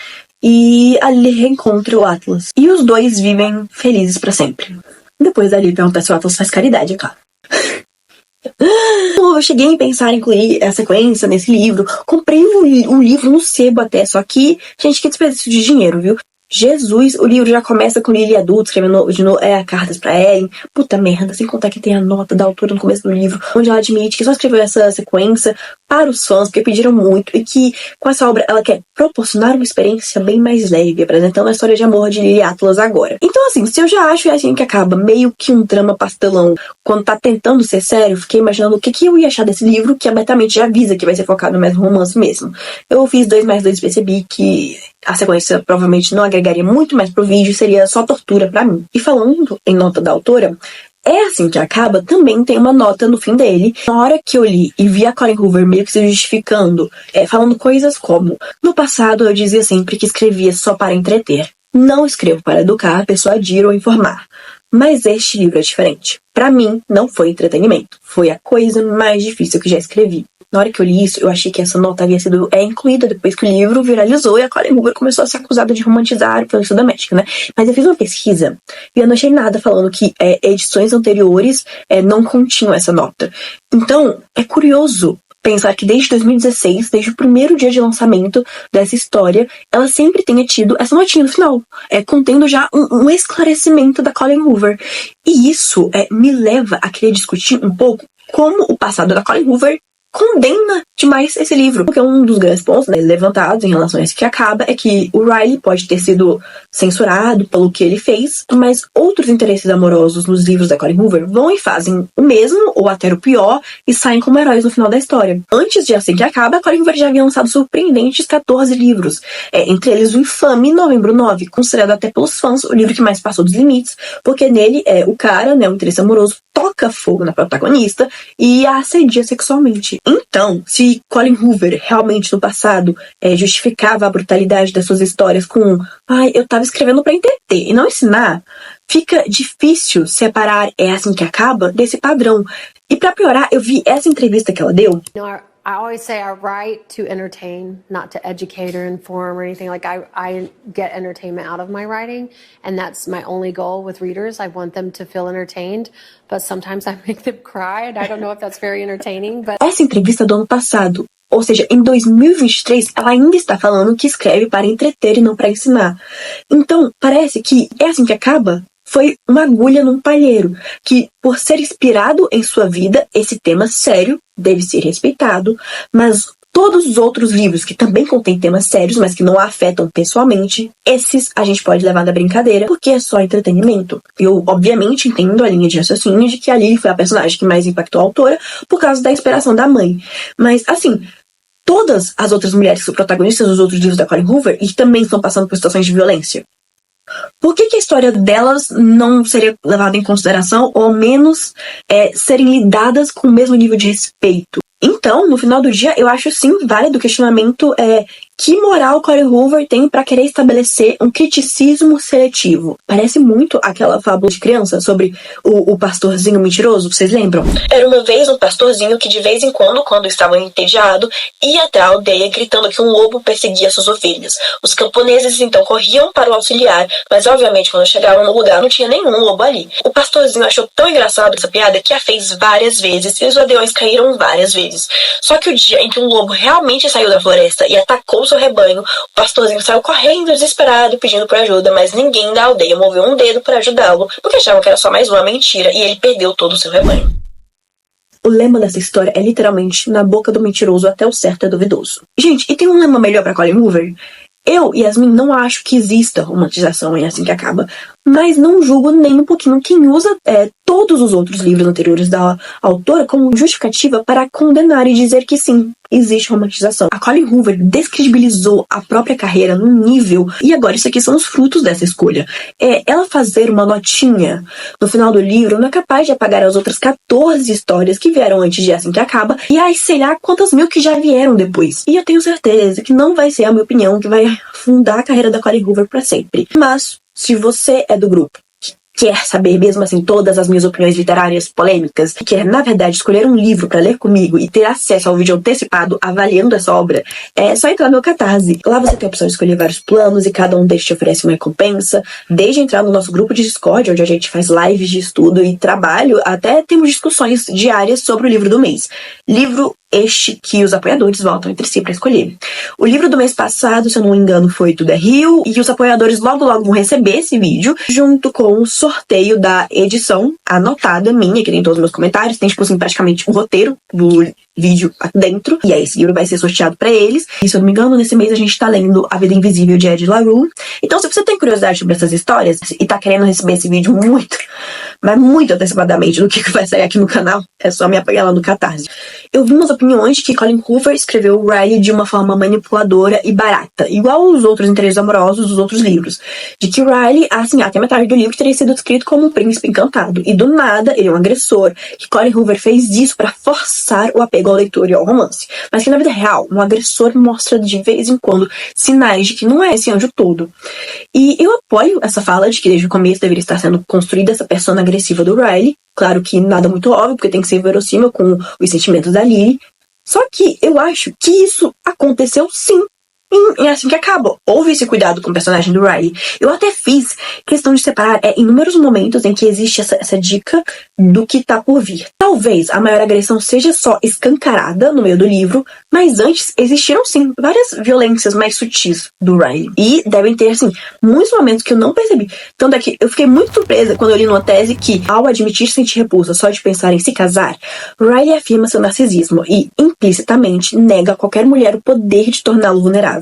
[SPEAKER 3] E a Lily reencontra o Atlas. E os dois vivem felizes para sempre. Depois da Lily perguntar se o Atlas faz caridade, é claro. Eu cheguei a pensar em incluir a sequência nesse livro. Comprei um livro no sebo até, só que, gente, que desperdício de dinheiro, viu? Jesus, o livro já começa com Lily adulta, escrevendo de novo cartas pra Ellen. Puta merda, sem contar que tem a nota da autora no começo do livro, onde ela admite que só escreveu essa sequência para os fãs, porque pediram muito, e que com essa obra ela quer proporcionar uma experiência bem mais leve, apresentando a história de amor de Lily Atlas agora. Então assim, se eu já acho assim que acaba meio que um drama pastelão, quando tá tentando ser sério, fiquei imaginando o que eu ia achar desse livro, que abertamente já avisa que vai ser focado mais no romance mesmo. Eu fiz 2 mais 2 e percebi que a sequência provavelmente não agregaria muito mais pro vídeo, seria só tortura pra mim. E falando em nota da autora, assim que acaba, também tem uma nota no fim dele. Na hora que eu li e vi a Colleen Hoover meio que se justificando, falando coisas como: no passado eu dizia sempre que escrevia só para entreter. Não escrevo para educar, persuadir ou informar. Mas este livro é diferente. Pra mim, não foi entretenimento. Foi a coisa mais difícil que já escrevi. Na hora que eu li isso, eu achei que essa nota havia sido incluída depois que o livro viralizou e a Colleen Hoover começou a ser acusada de romantizar a violência doméstica, né? Mas eu fiz uma pesquisa e eu não achei nada falando que edições anteriores não continham essa nota. Então, é curioso pensar que desde 2016, desde o primeiro dia de lançamento dessa história, ela sempre tenha tido essa notinha no final, contendo já um esclarecimento da Colleen Hoover. E isso me leva a querer discutir um pouco como o passado da Colleen Hoover condena demais esse livro. Porque um dos grandes pontos, né, levantados em relação a isso que acaba é que o Riley pode ter sido censurado pelo que ele fez, mas outros interesses amorosos nos livros da Colleen Hoover vão e fazem o mesmo, ou até o pior, e saem como heróis no final da história. Antes de Assim que Acaba, a Colleen Hoover já havia lançado surpreendentes 14 livros, entre eles o infame Novembro 9, considerado até pelos fãs o livro que mais passou dos limites, porque nele o cara, né, o interesse amoroso, toca fogo na protagonista e a assedia sexualmente. Então, se Colleen Hoover realmente no passado justificava a brutalidade das suas histórias com eu tava escrevendo pra entreter e não ensinar, fica difícil separar Assim que Acaba desse padrão. E pra piorar, eu vi essa entrevista que ela deu.
[SPEAKER 6] I always say I write to entertain, not to educate or inform or anything. Like I get entertainment out of my writing, and that's my only goal with readers. I want them to feel entertained, but sometimes I make them cry, and I don't know if that's very entertaining. But
[SPEAKER 3] essa entrevista do ano passado, ou seja, em 2023, ela ainda está falando que escreve para entreter e não para ensinar. Então, parece que Assim que Acaba foi uma agulha num palheiro, que por ser inspirado em sua vida, esse tema sério deve ser respeitado, mas todos os outros livros que também contêm temas sérios, mas que não a afetam pessoalmente, esses a gente pode levar da brincadeira, porque é só entretenimento. Eu, obviamente, entendo a linha de raciocínio de que a Lily foi a personagem que mais impactou a autora por causa da inspiração da mãe. Mas, assim, todas as outras mulheres que são protagonistas dos outros livros da Colleen Hoover e também estão passando por situações de violência. Por que a história delas não seria levada em consideração, ou ao menos serem lidadas com o mesmo nível de respeito? Então, no final do dia, eu acho sim válido o questionamento que moral Colleen Hoover tem para querer estabelecer um criticismo seletivo. Parece muito aquela fábula de criança sobre o pastorzinho mentiroso, vocês lembram? Era uma vez um pastorzinho que de vez em quando estava entediado, ia até a aldeia gritando que um lobo perseguia suas ovelhas. Os camponeses então corriam para o auxiliar, mas obviamente quando chegavam no lugar não tinha nenhum lobo ali. O pastorzinho achou tão engraçado essa piada que a fez várias vezes e os aldeões caíram várias vezes. Só que o dia em que um lobo realmente saiu da floresta e atacou seu rebanho, o pastorzinho saiu correndo desesperado pedindo por ajuda, mas ninguém da aldeia moveu um dedo para ajudá-lo, porque achavam que era só mais uma mentira e ele perdeu todo o seu rebanho. O lema dessa história é literalmente na boca do mentiroso até o certo é duvidoso. Gente, e tem um lema melhor para Colleen Hoover? Eu, Yasmin, não acho que exista romantização em Assim que Acaba, mas não julgo nem um pouquinho quem usa todos os outros livros anteriores da autora como justificativa para condenar e dizer que sim, existe romantização. A Colleen Hoover descredibilizou a própria carreira num nível, e agora isso aqui são os frutos dessa escolha. Ela fazer uma notinha no final do livro não é capaz de apagar as outras 14 histórias que vieram antes de Assim que Acaba, e sei lá quantas mil que já vieram depois. E eu tenho certeza que não vai ser a minha opinião que vai fundar a carreira da Colleen Hoover para sempre. Mas, se você é do grupo que quer saber mesmo assim todas as minhas opiniões literárias polêmicas, que quer, na verdade, escolher um livro para ler comigo e ter acesso ao vídeo antecipado avaliando essa obra, é só entrar no meu Catarse. Lá você tem a opção de escolher vários planos e cada um deles te oferece uma recompensa, desde entrar no nosso grupo de Discord, onde a gente faz lives de estudo e trabalho, até temos discussões diárias sobre o livro do mês. Livro este que os apoiadores voltam entre si para escolher. O livro do mês passado, se eu não me engano, foi To The Hill, e os apoiadores logo vão receber esse vídeo, junto com o sorteio da edição anotada minha, que tem todos os meus comentários, tem, tipo assim, praticamente o roteiro do vídeo aqui dentro, e aí esse livro vai ser sorteado para eles. E se eu não me engano, nesse mês a gente tá lendo A Vida Invisível de Ed La Rue. Então, se você tem curiosidade sobre essas histórias e tá querendo receber esse vídeo muito, mas muito antecipadamente do que vai sair aqui no canal, é só me apoiar lá no Catarse. Eu vi umas opiniões de que Colleen Hoover escreveu o Riley de uma forma manipuladora e barata, igual os outros interesses amorosos dos outros livros. De que Riley, assim, até metade do livro teria sido descrito como um príncipe encantado. E do nada, ele é um agressor. Que Colleen Hoover fez isso para forçar o apego ao leitor e ao romance. Mas que na vida real, um agressor mostra de vez em quando sinais de que não é esse anjo todo. E eu apoio essa fala de que desde o começo deveria estar sendo construída essa persona agressiva do Riley. Claro que nada muito óbvio, porque tem que ser verossímil com os sentimentos da Lily. Só que eu acho que isso aconteceu sim. E assim que acaba. Houve esse cuidado com o personagem do Riley. Eu até fiz questão de separar inúmeros momentos em que existe essa dica do que tá por vir. Talvez a maior agressão seja só escancarada no meio do livro, mas antes existiram sim várias violências mais sutis do Riley. E devem ter, assim, muitos momentos que eu não percebi. Tanto é que eu fiquei muito surpresa quando eu li numa tese que, ao admitir sentir repulsa só de pensar em se casar, Riley afirma seu narcisismo e, implicitamente, nega a qualquer mulher o poder de torná-lo vulnerável.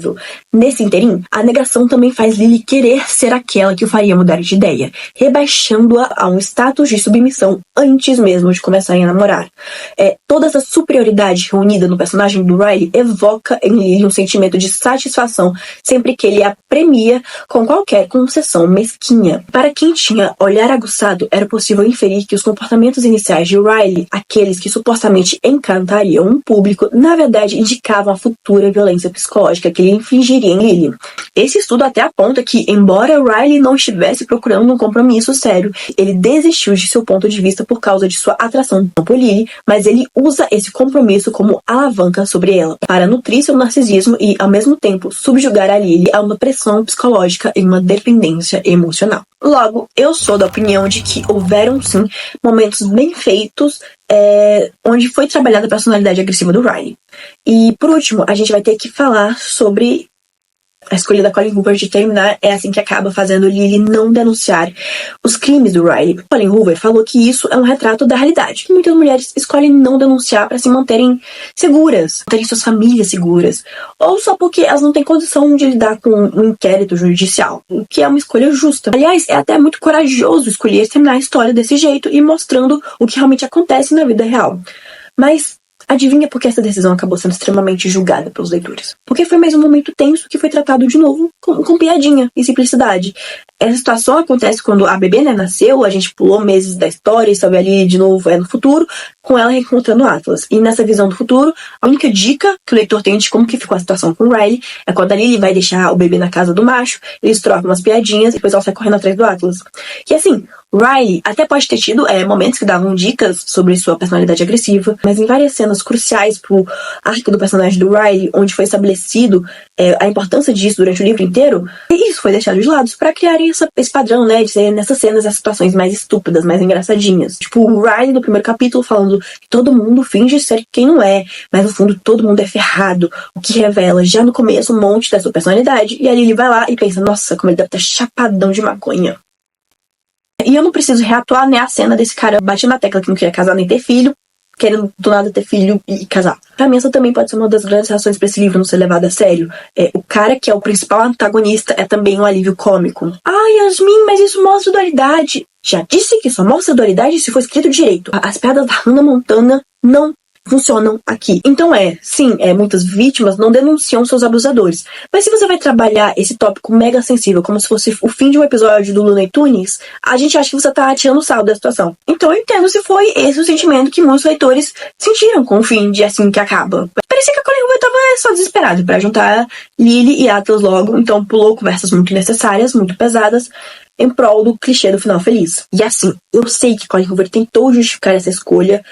[SPEAKER 3] Nesse interim, a negação também faz Lily querer ser aquela que o faria mudar de ideia, rebaixando-a a um status de submissão antes mesmo de começarem a namorar. Toda essa superioridade reunida no personagem do Riley evoca em Lily um sentimento de satisfação sempre que ele a premia com qualquer concessão mesquinha. Para quem tinha olhar aguçado, era possível inferir que os comportamentos iniciais de Riley, aqueles que supostamente encantariam um público, na verdade indicavam a futura violência psicológica que ele infligiria em Lily. Esse estudo até aponta que, embora Riley não estivesse procurando um compromisso sério, ele desistiu de seu ponto de vista por causa de sua atração por Lily, mas ele usa esse compromisso como alavanca sobre ela, para nutrir seu narcisismo e, ao mesmo tempo, subjugar a Lily a uma pressão psicológica e uma dependência emocional. Logo, eu sou da opinião de que houveram, sim, momentos bem feitos onde foi trabalhada a personalidade agressiva do Riley. E, por último, a gente vai ter que falar sobre a escolha da Colleen Hoover de terminar assim que acaba, fazendo Lily não denunciar os crimes do Riley. Colleen Hoover falou que isso é um retrato da realidade. Muitas mulheres escolhem não denunciar para se manterem seguras, terem suas famílias seguras, ou só porque elas não têm condição de lidar com um inquérito judicial, o que é uma escolha justa. Aliás, é até muito corajoso escolher terminar a história desse jeito e mostrando o que realmente acontece na vida real. Mas adivinha por que essa decisão acabou sendo extremamente julgada pelos leitores? Porque foi mais um momento tenso que foi tratado de novo com piadinha e simplicidade. Essa situação acontece quando a bebê nasceu, a gente pulou meses da história e estava ali de novo no futuro, com ela reencontrando Atlas. E nessa visão do futuro, a única dica que o leitor tem de como que ficou a situação com o Riley é quando a Lily vai deixar o bebê na casa do macho, eles trocam umas piadinhas e depois ela sai correndo atrás do Atlas. E assim, Riley até pode ter tido momentos que davam dicas sobre sua personalidade agressiva, mas em várias cenas cruciais pro arco do personagem do Riley, onde foi estabelecido a importância disso durante o livro inteiro, e isso foi deixado de lado para criarem esse padrão, de ser nessas cenas as situações mais estúpidas, mais engraçadinhas. Tipo, o Riley no primeiro capítulo falando que todo mundo finge ser quem não é, mas no fundo todo mundo é ferrado, o que revela já no começo um monte da sua personalidade, e aí ele vai lá e pensa, nossa, como ele deve estar chapadão de maconha. E eu não preciso reatuar a cena desse cara batendo na tecla que não queria casar nem ter filho, querendo do nada ter filho e casar. Pra mim, essa também pode ser uma das grandes razões pra esse livro não ser levado a sério. O cara que é o principal antagonista é também um alívio cômico. Yasmin, mas isso mostra dualidade. Já disse que só mostra dualidade se for escrito direito. As piadas da Hannah Montana não funcionam aqui. Então sim, muitas vítimas não denunciam seus abusadores. Mas se você vai trabalhar esse tópico mega sensível como se fosse o fim de um episódio do Looney Tunes, a gente acha que você tá tirando o sal da situação. Então eu entendo se foi esse o sentimento que muitos leitores sentiram com o fim de Assim que Acaba. Parecia que a Colleen Hoover tava só desesperada pra juntar Lily e Atlas logo, então pulou conversas muito necessárias, muito pesadas, em prol do clichê do final feliz. E assim, eu sei que Colleen Hoover tentou justificar essa escolha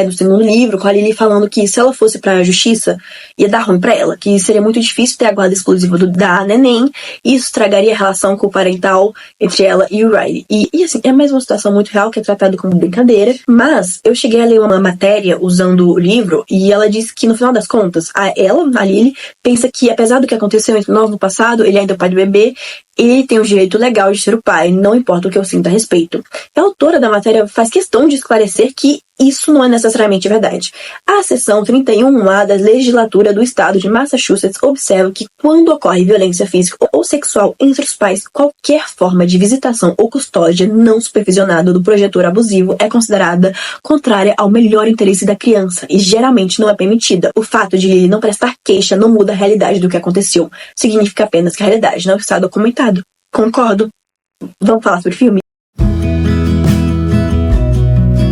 [SPEAKER 3] no segundo livro, com a Lily falando que se ela fosse pra justiça, ia dar ruim pra ela, que seria muito difícil ter a guarda exclusiva da neném, e isso estragaria a relação com o parental entre ela e o Riley. E assim, é mais uma situação muito real que é tratada como brincadeira, mas eu cheguei a ler uma matéria usando o livro, e ela disse que no final das contas, a Lily, pensa que apesar do que aconteceu entre nós no passado, ele ainda é o pai do bebê, ele tem o direito legal de ser o pai, não importa o que eu sinta a respeito. A autora da matéria faz questão de esclarecer que isso não é necessariamente verdade. A seção 31A da legislatura do estado de Massachusetts observa que quando ocorre violência física ou sexual entre os pais, qualquer forma de visitação ou custódia não supervisionada do projetor abusivo é considerada contrária ao melhor interesse da criança e geralmente não é permitida. O fato de Lily não prestar queixa não muda a realidade do que aconteceu. Significa apenas que a realidade não está documentada. Concordo. Vamos falar sobre o filme?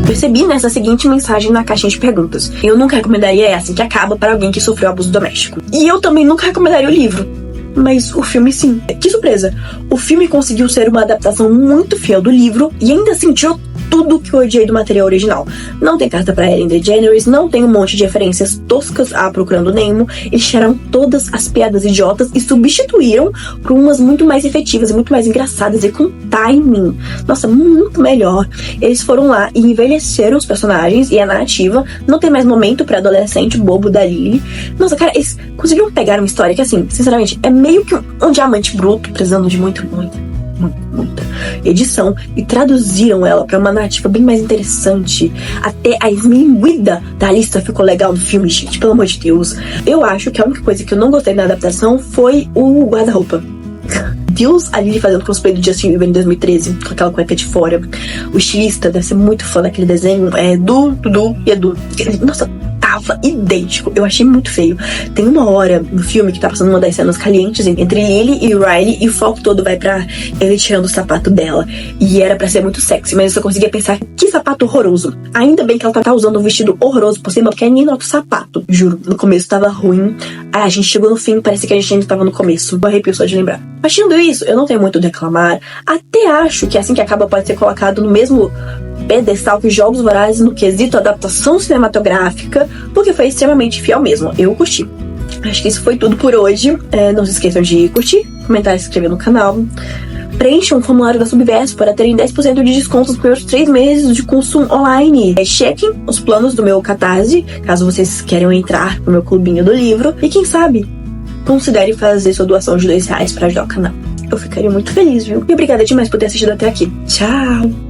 [SPEAKER 3] Percebi nessa seguinte mensagem na caixinha de perguntas: eu nunca recomendaria Assim que Acaba para alguém que sofreu abuso doméstico. E eu também nunca recomendaria o livro. Mas o filme sim. Que surpresa! O filme conseguiu ser uma adaptação muito fiel do livro e ainda assim tirou tudo que eu odiei do material original. Não tem carta pra Ellen DeGeneres, não tem um monte de referências toscas a Procurando Nemo. Eles tiraram todas as piadas idiotas e substituíram por umas muito mais efetivas, muito mais engraçadas e com timing. Nossa, muito melhor. Eles foram lá e envelheceram os personagens e a narrativa. Não tem mais momento pra adolescente bobo da Lily. Nossa, cara, eles conseguiram pegar uma história que, assim, sinceramente, é meio que um diamante bruto, precisando de muita edição, e traduziram ela pra uma narrativa bem mais interessante. Até a esmilinguida da lista ficou legal no filme, gente, pelo amor de Deus. Eu acho que a única coisa que eu não gostei na adaptação foi o guarda-roupa. Deus, a Lily fazendo cosplay do Justin Bieber em 2013, com aquela cueca de fora. O estilista deve ser muito fã daquele desenho, Dudu e Edu. Nossa, tava idêntico, eu achei muito feio. Tem uma hora no filme que tá passando uma das cenas calientes entre Lily e Riley, e o foco todo vai pra ele tirando o sapato dela. E era pra ser muito sexy, mas eu só conseguia pensar, que sapato horroroso. Ainda bem que ela tá usando um vestido horroroso por cima, porque nem nota o sapato. Juro, no começo tava ruim. A gente chegou no fim, parece que a gente ainda tava no começo. Eu arrepio só de lembrar. Mas tirando isso, eu não tenho muito o de reclamar. Até acho que assim que acaba pode ser colocado no mesmo pedestal que Jogos Vorazes no quesito adaptação cinematográfica, porque foi extremamente fiel mesmo. Eu curti. Acho que isso foi tudo por hoje. Não se esqueçam de curtir, comentar e se inscrever no canal. Preencham o formulário da Subverso para terem 10% de desconto nos primeiros 3 meses de consumo online. Chequem os planos do meu Catarse, caso vocês queiram entrar no meu clubinho do livro. E quem sabe, considere fazer sua doação de R$2 para ajudar o canal. Eu ficaria muito feliz, viu? E obrigada demais por ter assistido até aqui. Tchau!